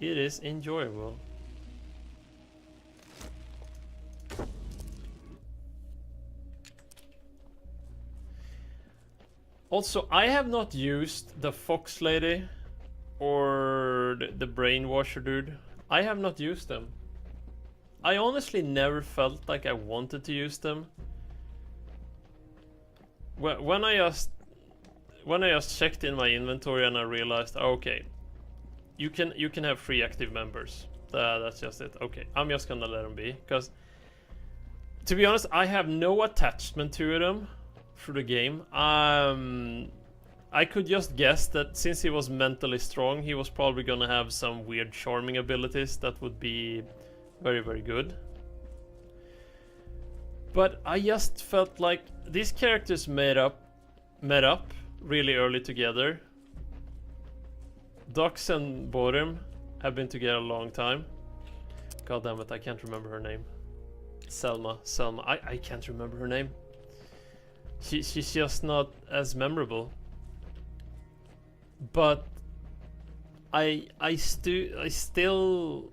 It is enjoyable. Also, I have not used the Fox Lady or the Brainwasher dude. I have not used them. I honestly never felt like I wanted to use them. When I just checked in my inventory and I realized, okay, you can have 3 active members. That's just it. Okay, I'm just gonna let them be, because to be honest, I have no attachment to them through the game. I could just guess that since he was mentally strong, he was probably gonna have some weird charming abilities that would be very, very good. But I just felt like these characters met up really early together. Dux and Borim have been together a long time. God damn it, I can't remember her name. Selma. I can't remember her name. She's just not as memorable. But I am still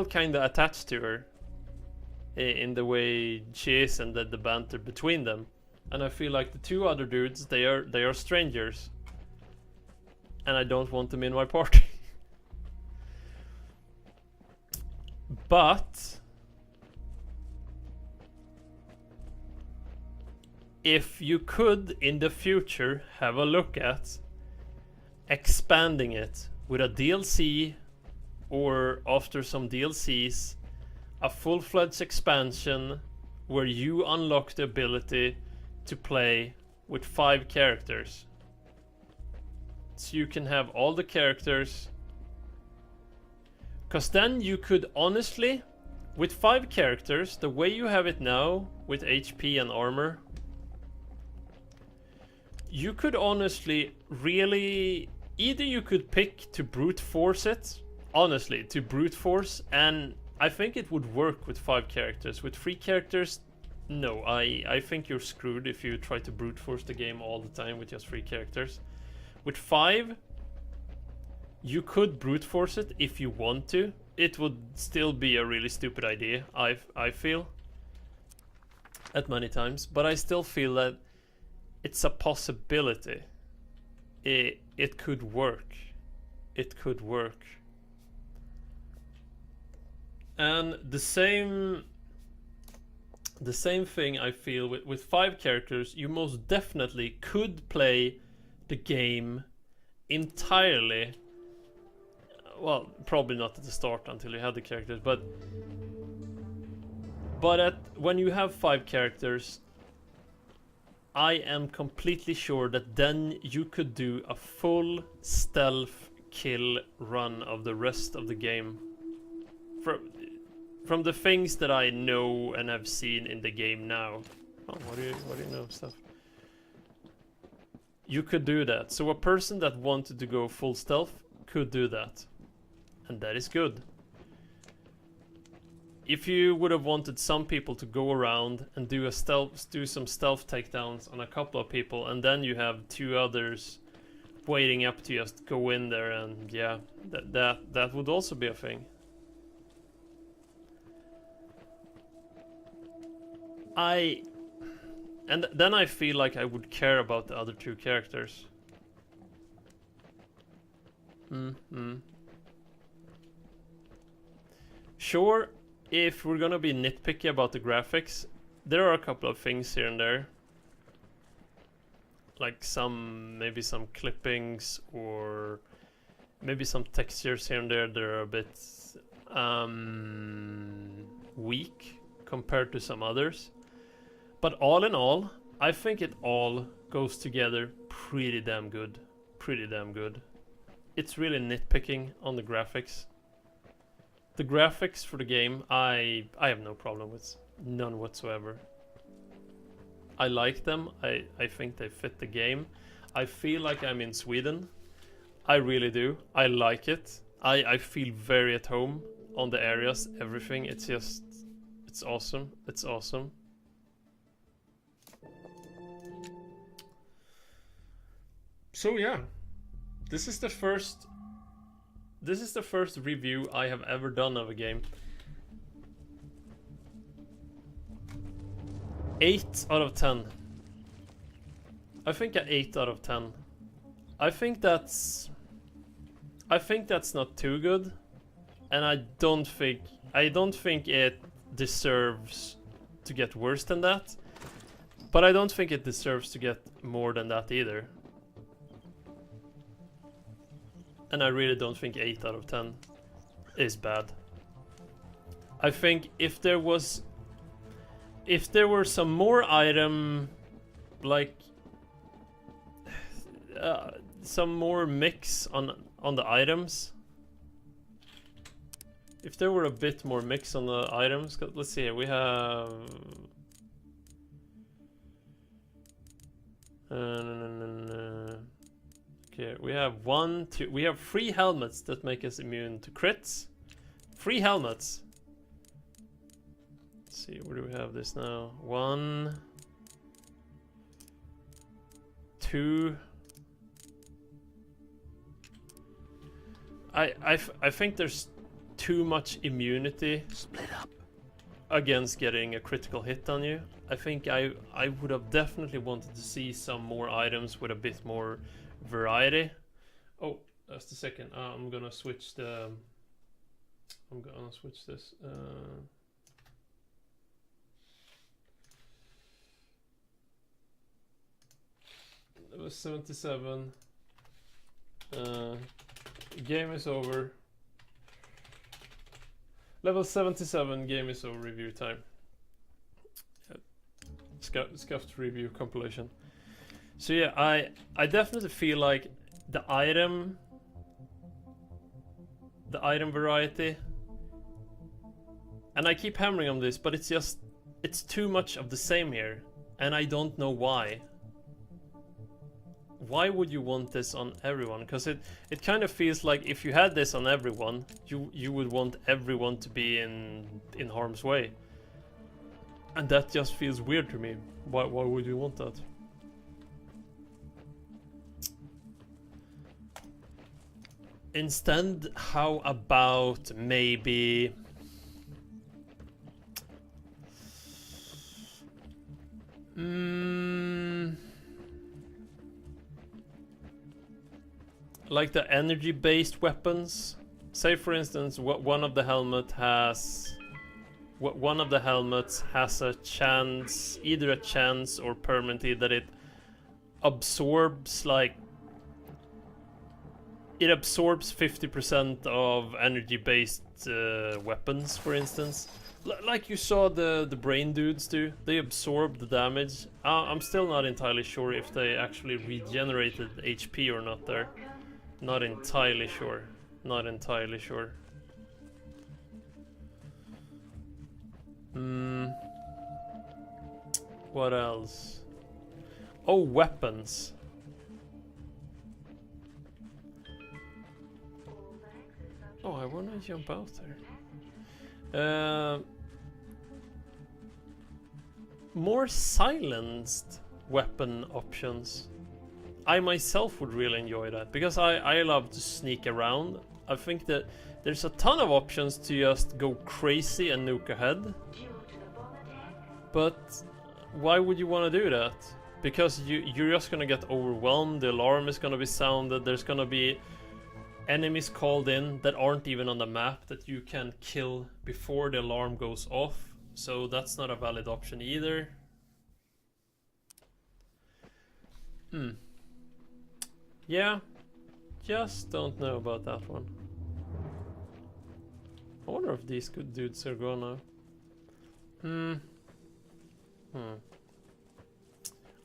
kind of attached to her in the way she is and the banter between them. And I feel like the 2 other dudes, they are strangers, and I don't want them in my party. But if you could in the future have a look at expanding it with a DLC, or after some DLCs, a full-fledged expansion where you unlock the ability to play with 5 characters. So you can have all the characters. Because then you could honestly, with 5 characters, the way you have it now, with HP and armor, you could honestly really, either you could pick to brute force it, honestly, to brute force, and I think it would work with 5 characters. With 3 characters, no, I think you're screwed if you try to brute force the game all the time with just 3 characters. With 5, you could brute force it if you want to. It would still be a really stupid idea, I feel, at many times, but I still feel that it's a possibility. It could work. It could work. And the same thing I feel with 5 characters, you most definitely could play the game entirely. Well, probably not at the start until you have the characters, but when you have 5 characters, I am completely sure that then you could do a full stealth kill run of the rest of the game. From the things that I know and have seen in the game now. Oh, what do you know stuff? You could do that. So a person that wanted to go full stealth could do that. And that is good. If you would have wanted some people to go around and do some stealth takedowns on a couple of people, and then you have 2 others waiting up to just go in there, and yeah, that would also be a thing. And then I feel like I would care about the other 2 characters. Sure, if we're gonna be nitpicky about the graphics, there are a couple of things here and there. Like maybe some clippings, or maybe some textures here and there that are a bit, weak compared to some others. But all in all, I think it all goes together pretty damn good. Pretty damn good. It's really nitpicking on the graphics. The graphics for the game, I have no problem with. None whatsoever. I like them. I think they fit the game. I feel like I'm in Sweden. I really do. I like it. I feel very at home on the areas, everything. It's just... It's awesome. It's awesome. So yeah. This is the first review I have ever done of a game. 8 out of 10. I think an 8 out of 10. I think that's not too good, and I don't think it deserves to get worse than that. But I don't think it deserves to get more than that either. And I really don't think 8 out of 10 is bad. I think if there were some more item, like some more mix on the items. If there were a bit more mix on the items, 'cause let's see here, we have okay, we have 1, 2, we have 3 helmets that make us immune to crits. 3 helmets. Let's see, where do we have this now? 1, 2. I think there's too much immunity Split up. against getting a critical hit on you. I think I would have definitely wanted to see some more items with a bit more variety. Oh, just a second. I'm gonna switch the. I'm gonna switch this. It was 77. Game is over. Level 77, game is over, review time. Scuffed review compilation. So yeah, I definitely feel like the item variety, and I keep hammering on this, but it's too much of the same here, and I don't know why. Why would you want this on everyone? Because it kind of feels like if you had this on everyone, you would want everyone to be in harm's way. And that just feels weird to me. Why would you want that? Instead, how about maybe... like the energy-based weapons. Say for instance, one of the helmets has a chance, either a chance or permanently, that it absorbs, like, it absorbs 50% of energy-based weapons, for instance. Like you saw the brain dudes do. They absorb the damage. I'm still not entirely sure if they actually regenerated HP or not there. Not entirely sure. Not entirely sure. What else? Oh, weapons. Oh, I wanna jump out there. More silenced weapon options. I myself would really enjoy that, because I love to sneak around. I think that there's a ton of options to just go crazy and nuke ahead. But why would you want to do that? Because you're just gonna get overwhelmed, the alarm is gonna be sounded, there's gonna be enemies called in that aren't even on the map that you can kill before the alarm goes off. So that's not a valid option either. Yeah, just don't know about that one. I wonder if these good dudes are gonna... And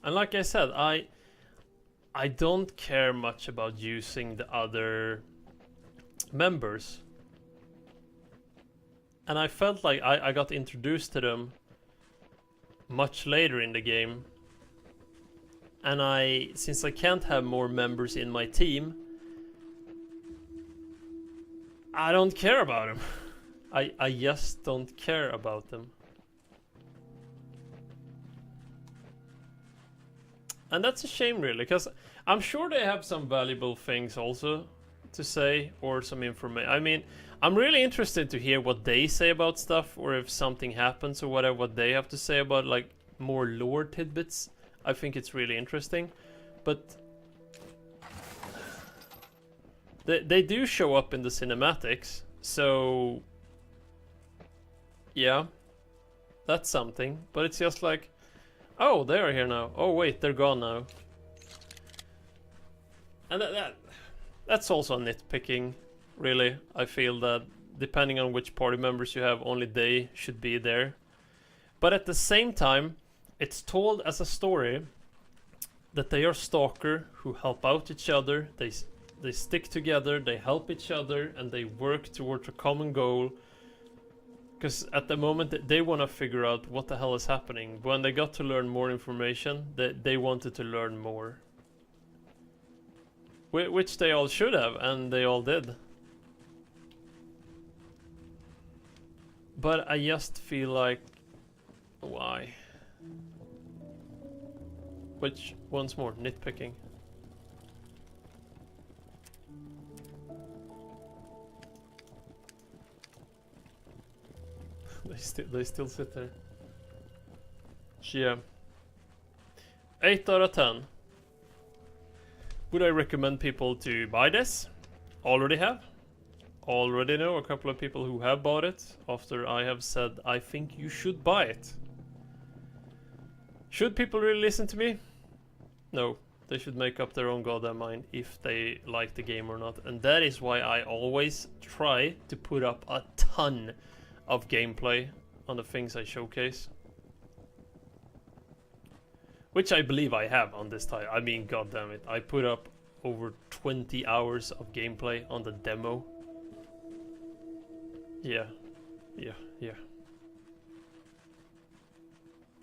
like I said, I don't care much about using the other members. And I felt like I got introduced to them much later in the game. And since I can't have more members in my team, I don't care about them. I just don't care about them. And that's a shame, really, because I'm sure they have some valuable things also to say, or some information. I mean, I'm really interested to hear what they say about stuff, or if something happens or whatever, what they have to say about like more lore tidbits. I think it's really interesting, but they do show up in the cinematics, so yeah, that's something. But it's just like, oh, they are here now. Oh wait, they're gone now. And that's also nitpicking, really. I feel that depending on which party members you have, only they should be there. But at the same time, it's told as a story that they are stalker who help out each other. They stick together, they help each other, and they work towards a common goal. Because at the moment they want to figure out what the hell is happening. When they got to learn more information, they wanted to learn more. Which they all should have, and they all did. But I just feel like, why? Which, once more, nitpicking. They still sit there. Yeah. 8 out of 10. Would I recommend people to buy this? Already have. Already know a couple of people who have bought it after I have said I think you should buy it. Should people really listen to me? No. They should make up their own goddamn mind if they like the game or not. And that is why I always try to put up a ton of gameplay on the things I showcase. Which I believe I have on this title. I mean, goddamn it. I put up over 20 hours of gameplay on the demo. Yeah.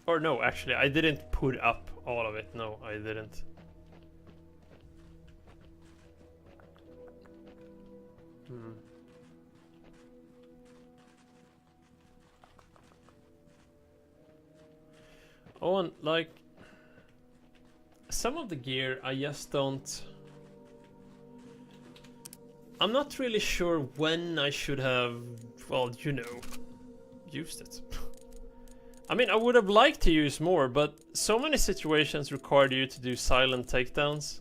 Or no, actually, I didn't put up all of it. No, I didn't. Oh, and like some of the gear I just don't... I'm not really sure when I should have, well, you know, used it. I mean, I would have liked to use more, but so many situations required you to do silent takedowns.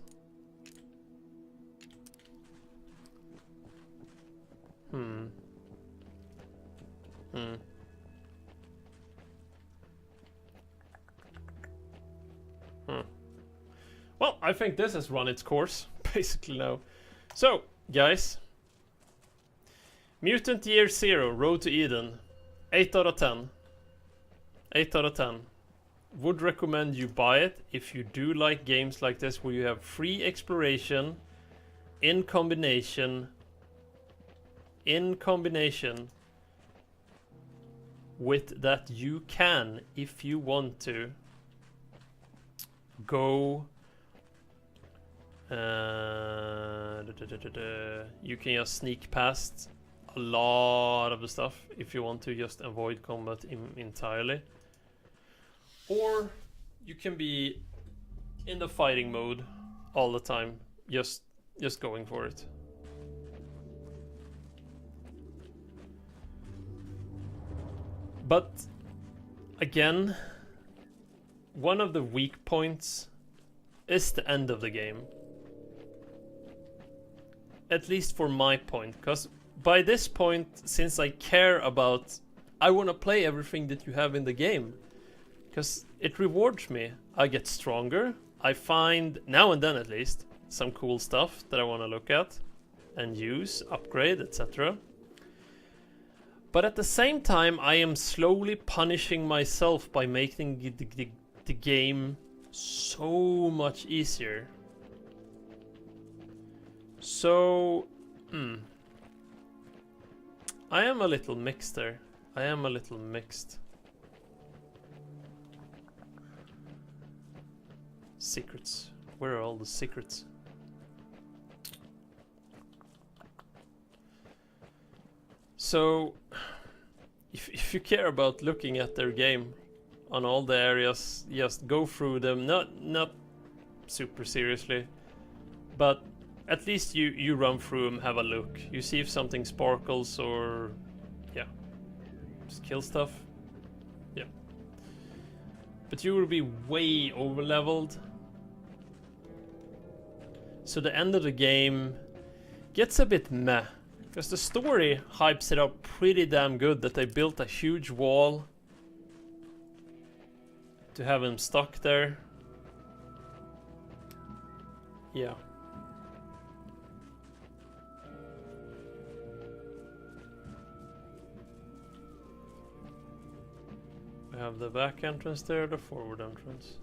Well, I think this has run its course, basically now. So, guys. Mutant Year Zero, Road to Eden. 8 out of 10. 8 out of 10. Would recommend you buy it if you do like games like this where you have free exploration in combination with that you can, if you want to, go you can just sneak past a lot of the stuff if you want to just avoid combat entirely, or you can be in the fighting mode all the time, just going for it. But again, one of the weak points is the end of the game. At least for my point, because by this point, since I care about... I want to play everything that you have in the game, because it rewards me. I get stronger, I find, now and then at least, some cool stuff that I want to look at and use, upgrade, etc. But at the same time, I am slowly punishing myself by making the game so much easier. So, I am a little mixed there. I am a little mixed. Secrets. Where are all the secrets? So, if you care about looking at their game on all the areas, just go through them. Not super seriously, but at least you run through them, have a look. You see if something sparkles or, yeah, just kill stuff. Yeah. But you will be way over leveled. So the end of the game gets a bit meh. Because the story hypes it up pretty damn good that they built a huge wall to have him stuck there. Yeah. We have the back entrance there, the forward entrance.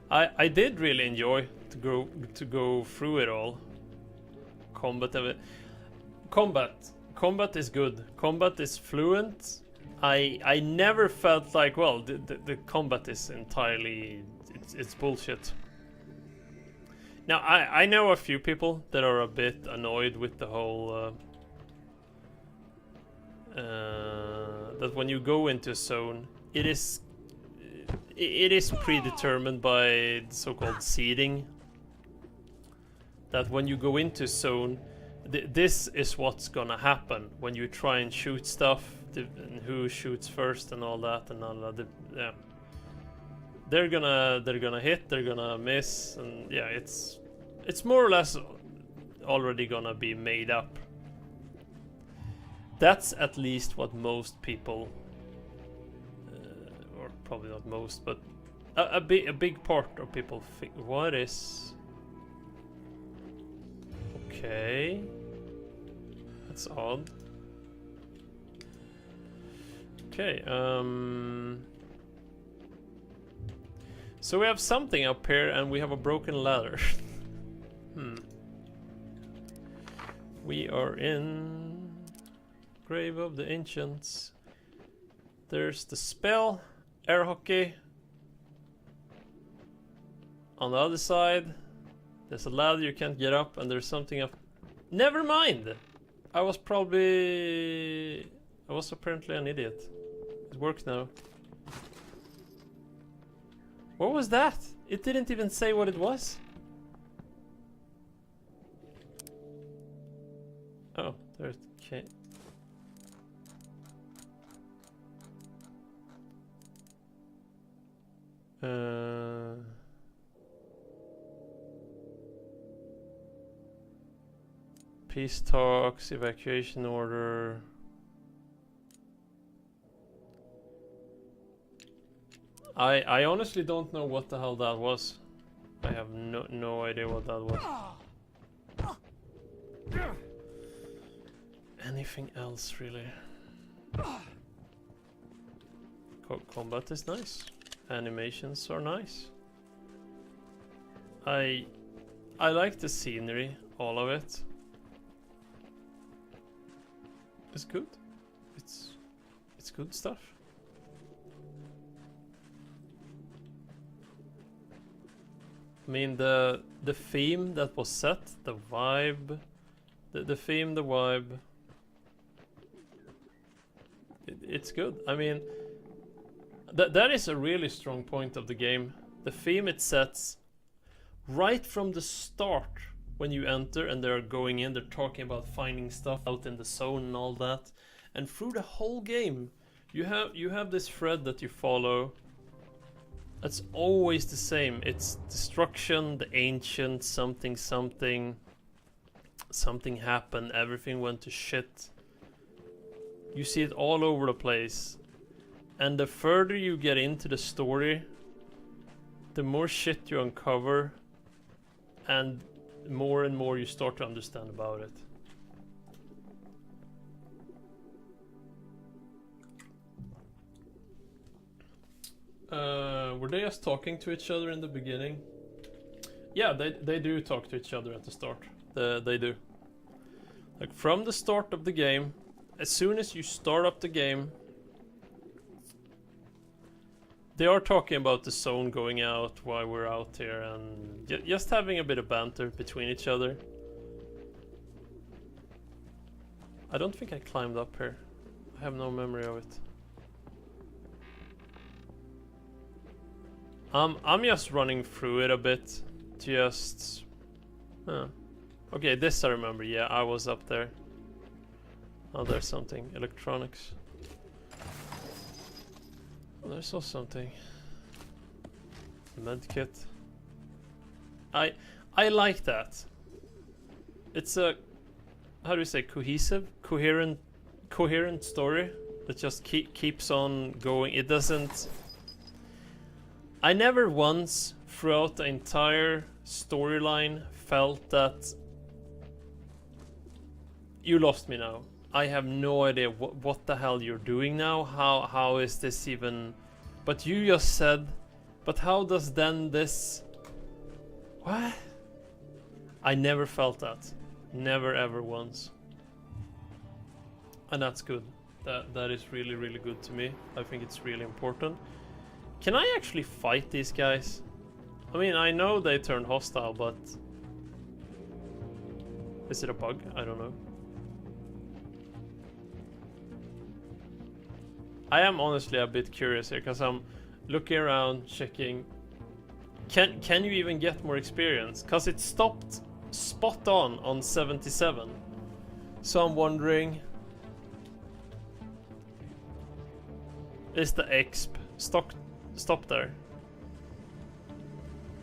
I did really enjoy to go through it all. Combat is good. Combat is fluent. I never felt like, well, the combat is entirely it's bullshit. Now I know a few people that are a bit annoyed with the whole that when you go into a zone, it is predetermined by the so-called seeding. That when you go into a zone, this is what's gonna happen when you try and shoot stuff, and who shoots first and all that and all that. Yeah, they're gonna hit, they're gonna miss, and yeah, it's more or less already gonna be made up. That's at least what most people, or probably not most, but a big part of people think. What is? Okay, that's odd. Okay, so we have something up here and we have a broken ladder. We are in Grave of the Ancients. There's the spell, air hockey. On the other side, there's a ladder you can't get up, and there's something up. Never mind! I was apparently an idiot. It works now. What was that? It didn't even say what it was. Oh, there's... Okay. Peace talks, evacuation order. I honestly don't know what the hell that was. I have no idea what that was. Anything else really? Combat is nice. Animations are nice. I like the scenery, all of it. It's good. It's good stuff. I mean the theme that was set, the vibe, the theme, the vibe. It's good. I mean that is a really strong point of the game. The theme it sets right from the start. When you enter and they're going in, they're talking about finding stuff out in the zone and all that. And through the whole game, you have this thread that you follow. It's always the same. It's destruction, the ancient, something happened, everything went to shit. You see it all over the place. And the further you get into the story, the more shit you uncover, and more you start to understand about it. Were they just talking to each other in the beginning? Yeah, they do talk to each other at the start. They do. Like from the start of the game, as soon as you start up the game, they are talking about the zone going out while we're out here and just having a bit of banter between each other. I don't think I climbed up here. I have no memory of it. I'm just running through it a bit to just... Okay, this I remember. Yeah, I was up there. Oh, there's something. Electronics. Oh, there's also something. Medkit. I like that. It's a... How do you say? Coherent story that just keeps on going. It doesn't... I never once throughout the entire storyline felt that you lost me now. I have no idea what the hell you're doing now. How is this even? But you just said, but how does then this? What? I never felt that. Never ever once. And that's good. That is really, really good to me. I think it's really important. Can I actually fight these guys? I mean, I know they turn hostile, but... Is it a bug? I don't know. I am honestly a bit curious here, because I'm looking around, checking... Can you even get more experience? Because it stopped spot on 77. So I'm wondering... Is the exp stop there?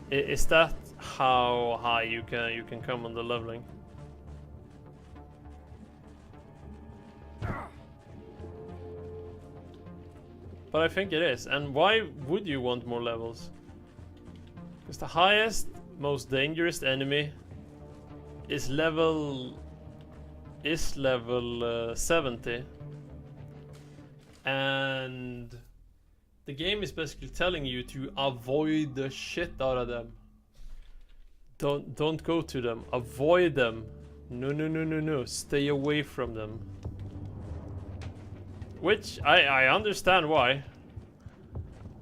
Is that how high you can come on the leveling? But I think it is. And why would you want more levels? Because the highest, most dangerous enemy is level 70. And the game is basically telling you to avoid the shit out of them. Don't go to them. Avoid them. No. Stay away from them. Which I understand why.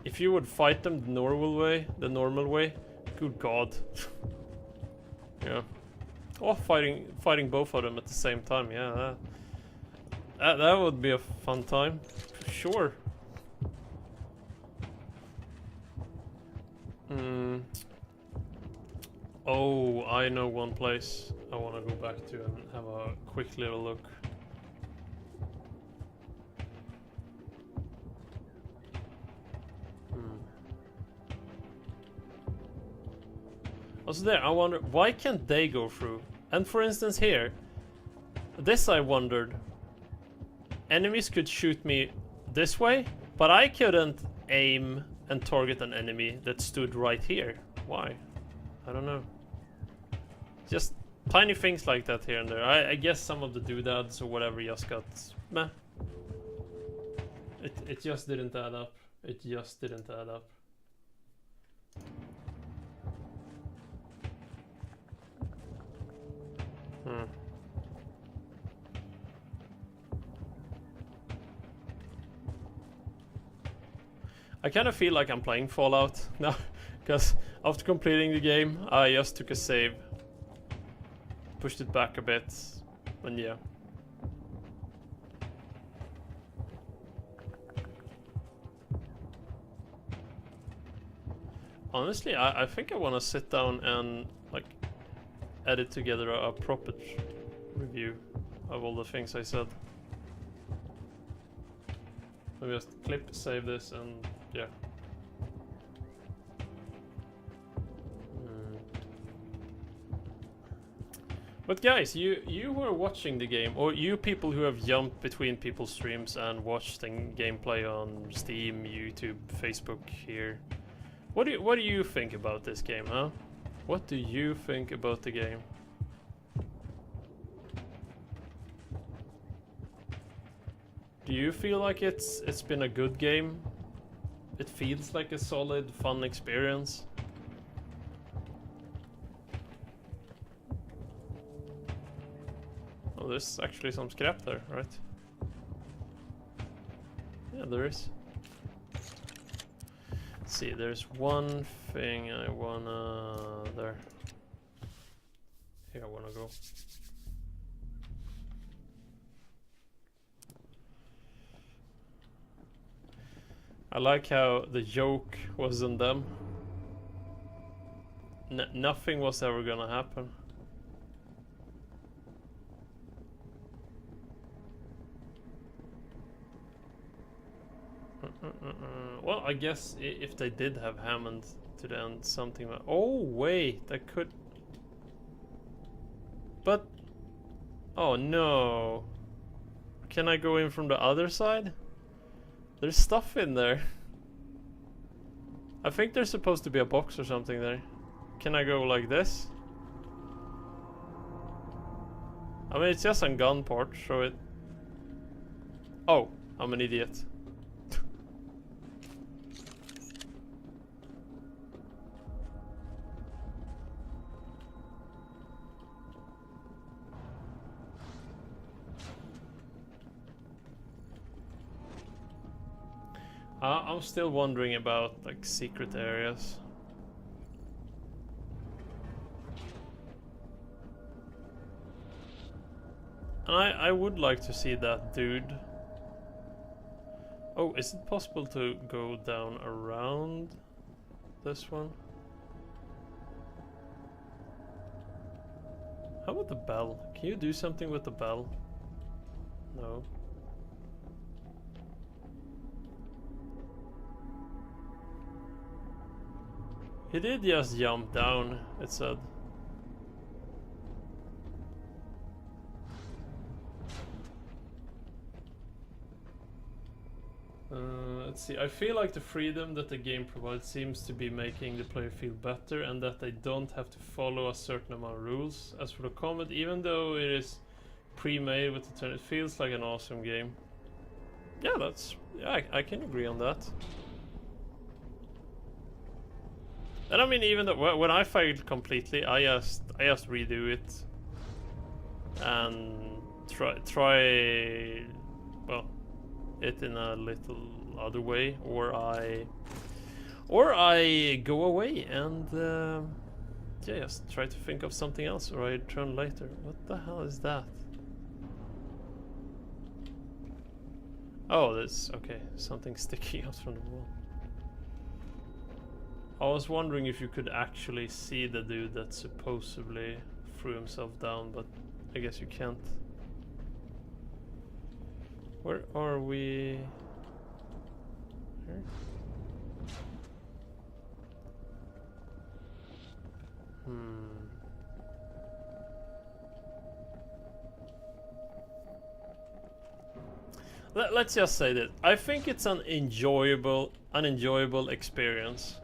If you would fight them the normal way, good god. Yeah. Or fighting both of them at the same time. Yeah, that would be a fun time. For sure. Oh, I know one place I want to go back to and have a quick little look. Also there, I wonder, why can't they go through? And for instance here, this I wondered. Enemies could shoot me this way, but I couldn't aim and target an enemy that stood right here. Why? I don't know. Just tiny things like that here and there. I guess some of the doodads or whatever just got meh. It just didn't add up. It just didn't add up. I kind of feel like I'm playing Fallout now, because after completing the game, I just took a save, pushed it back a bit, and yeah. Honestly, I think I want to sit down and like edit together a proper review of all the things I said. Let me just clip, save this, and yeah. But guys, you who are watching the game, or you people who have jumped between people's streams and watched the gameplay on Steam, YouTube, Facebook here, what do you think about this game, huh? What do you think about the game? Do you feel like it's been a good game? it feels like a solid, fun experience. Oh, there's actually some scrap there, right? Yeah, there is. Let's see, there's one thing I wanna... there. Here I wanna go. I like how the joke was on them. Nothing was ever gonna happen. Well, I guess if they did have Hammond to the end, something like... Oh, wait, that could... But... Oh, no. Can I go in from the other side? There's stuff in there. I think there's supposed to be a box or something there. Can I go like this? I mean, it's just a gun part, so it... Oh, I'm an idiot. I'm still wondering about like secret areas. And I would like to see that dude. Oh, is it possible to go down around this one? How about the bell? Can you do something with the bell? No. He did just jump down, it said. Let's see, I feel like the freedom that the game provides seems to be making the player feel better, and that they don't have to follow a certain amount of rules. As for the combat, even though it is pre-made with the turn, it feels like an awesome game. Yeah, I can agree on that. And I mean, even though when I failed completely, I just redo it and try well it in a little other way, or I go away and yeah, just try to think of something else, or I return later. What the hell is that? Oh, there's okay, something sticking out from the wall. I was wondering if you could actually see the dude that supposedly threw himself down, but I guess you can't. Where are we? Here? Let's just say that I think it's an enjoyable experience.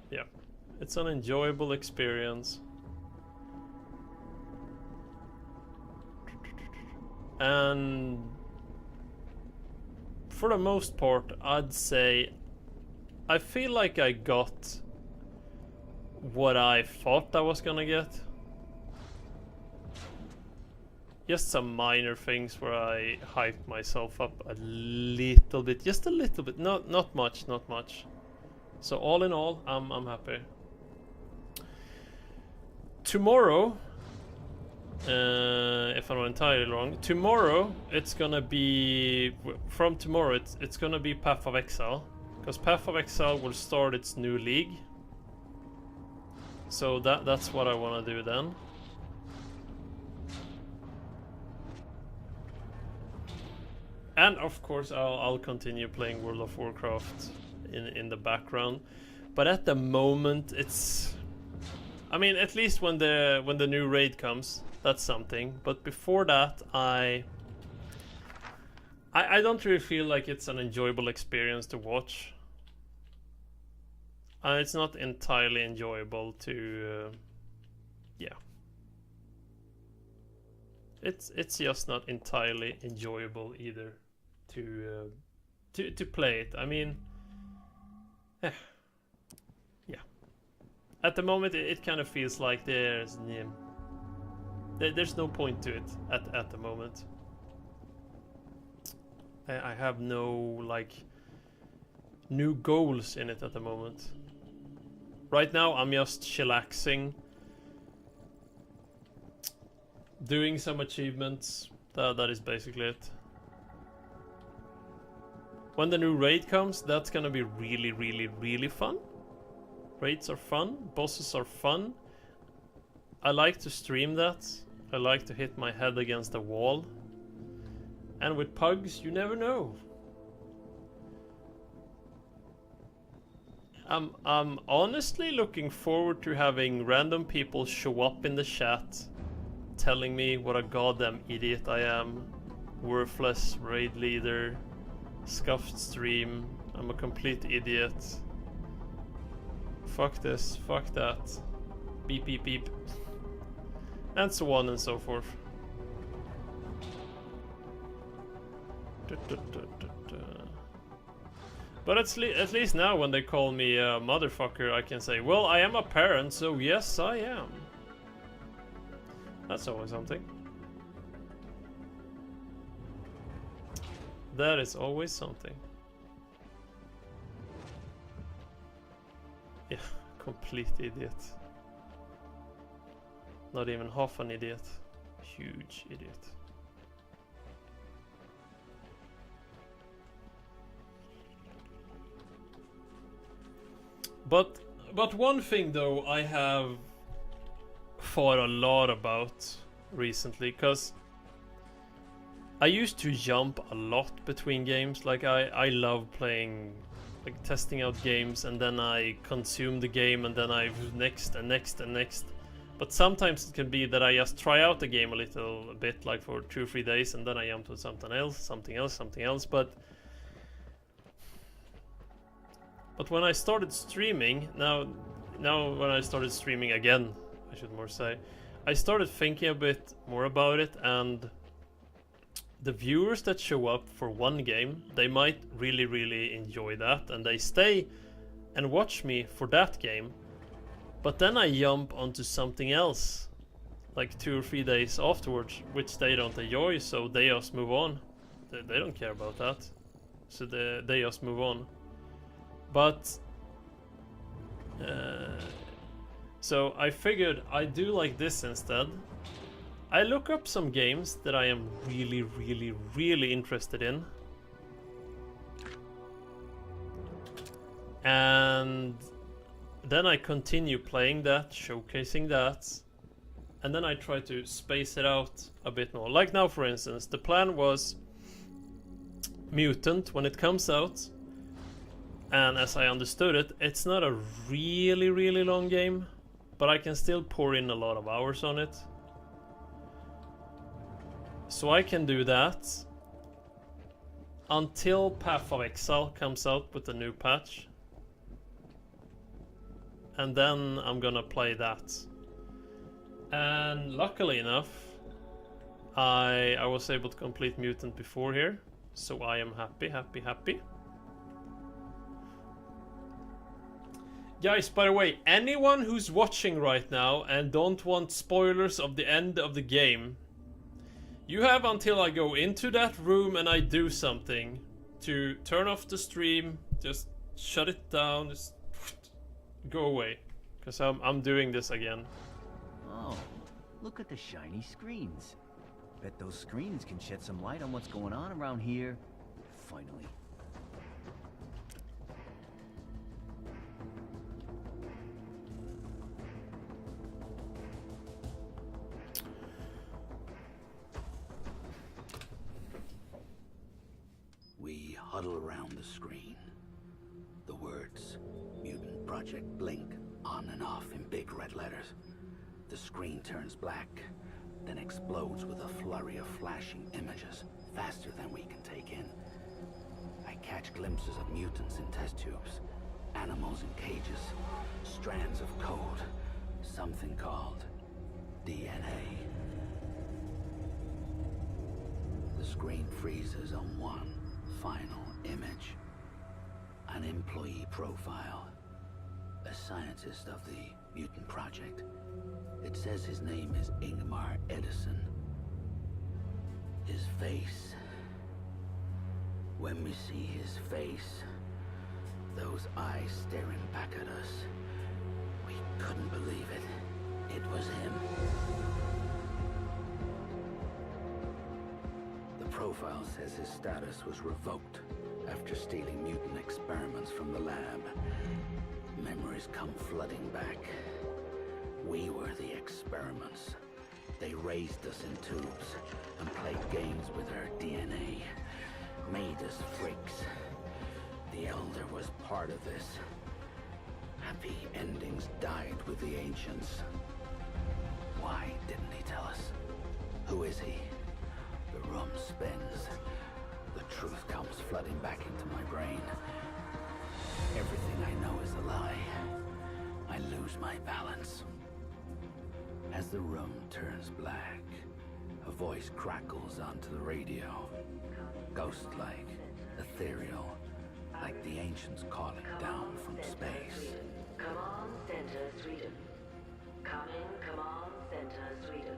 Yeah, it's an enjoyable experience. And for the most part, I'd say I feel like I got what I thought I was gonna get. Just some minor things where I hyped myself up a little bit, just a little bit, not much. So all in all, I'm happy. Tomorrow, if I'm not entirely wrong, tomorrow it's gonna be it's gonna be Path of Exile, because Path of Exile will start its new league. So that's what I want to do then. And of course I'll continue playing World of Warcraft in the background. But at the moment it's, I mean, at least when the new raid comes, that's something. But before that I don't really feel like it's an enjoyable experience to watch. And it's not entirely enjoyable to yeah. it's just not entirely enjoyable either to play it. I mean, yeah. At the moment, it kind of feels like there's no point to it at the moment. I have no like new goals in it at the moment. Right now, I'm just chillaxing, doing some achievements. That is basically it. When the new raid comes, that's gonna be really, really, really fun. Raids are fun, bosses are fun. I like to stream that. I like to hit my head against a wall. And with pugs, you never know. I'm honestly looking forward to having random people show up in the chat telling me what a goddamn idiot I am. Worthless raid leader. Scuffed stream. I'm a complete idiot. Fuck this, fuck that. Beep beep beep. And so on and so forth. But at least now when they call me a motherfucker, I can say, well, I am a parent, so yes, I am. That's always something. That is always something. Yeah, complete idiot. Not even half an idiot. Huge idiot. But one thing though I have thought a lot about recently, cause I used to jump a lot between games. Like I love playing, like testing out games, and then I consume the game, and then I next and next and next. But sometimes it can be that I just try out the game a little bit, like for 2 or 3 days, and then I jump to something else. But when I started streaming, now when I started streaming again, I should more say, I started thinking a bit more about it, and the viewers that show up for one game, they might really, really enjoy that, and they stay and watch me for that game. But then I jump onto something else, like 2 or 3 days afterwards, which they don't enjoy, so they just move on. They don't care about that, so they just move on. But so I figured I'd do like this instead. I look up some games that I am really, really, really interested in, and then I continue playing that, showcasing that, and then I try to space it out a bit more. Like now, for instance, the plan was Mutant when it comes out. And as I understood it, it's not a really, really long game, but I can still pour in a lot of hours on it. So I can do that until Path of Exile comes out with a new patch. And then I'm gonna play that. And luckily enough, I was able to complete Mutant before here. So I am happy, happy, happy. Guys, by the way, anyone who's watching right now and don't want spoilers of the end of the game, you have until I go into that room and I do something to turn off the stream, just shut it down, just go away, because I'm doing this again. Oh, look at the shiny screens. Bet those screens can shed some light on what's going on around here. Finally. We huddle around the screen. The words, Mutant Project, blink on and off in big red letters. The screen turns black, then explodes with a flurry of flashing images, faster than we can take in. I catch glimpses of mutants in test tubes, animals in cages, strands of code, something called DNA. screen freezes on one final image. An employee profile. A scientist of the Mutant Project. It says his name is Ingmar Edison. His face. When we see his face, those eyes staring back at us, we couldn't believe it. It was him. The profile says his status was revoked after stealing mutant experiments from the lab. Memories come flooding back. We were the experiments. They raised us in tubes and played games with our DNA. Made us freaks. The Elder was part of this. Happy endings died with the Ancients. Why didn't he tell us? Who is he? The room spins. The truth comes flooding back into my brain. Everything I know is a lie. I lose my balance. As the room turns black, a voice crackles onto the radio. Ghost-like, ethereal, like the ancients calling down from space. Come on, Center Sweden. Come on, Center Sweden.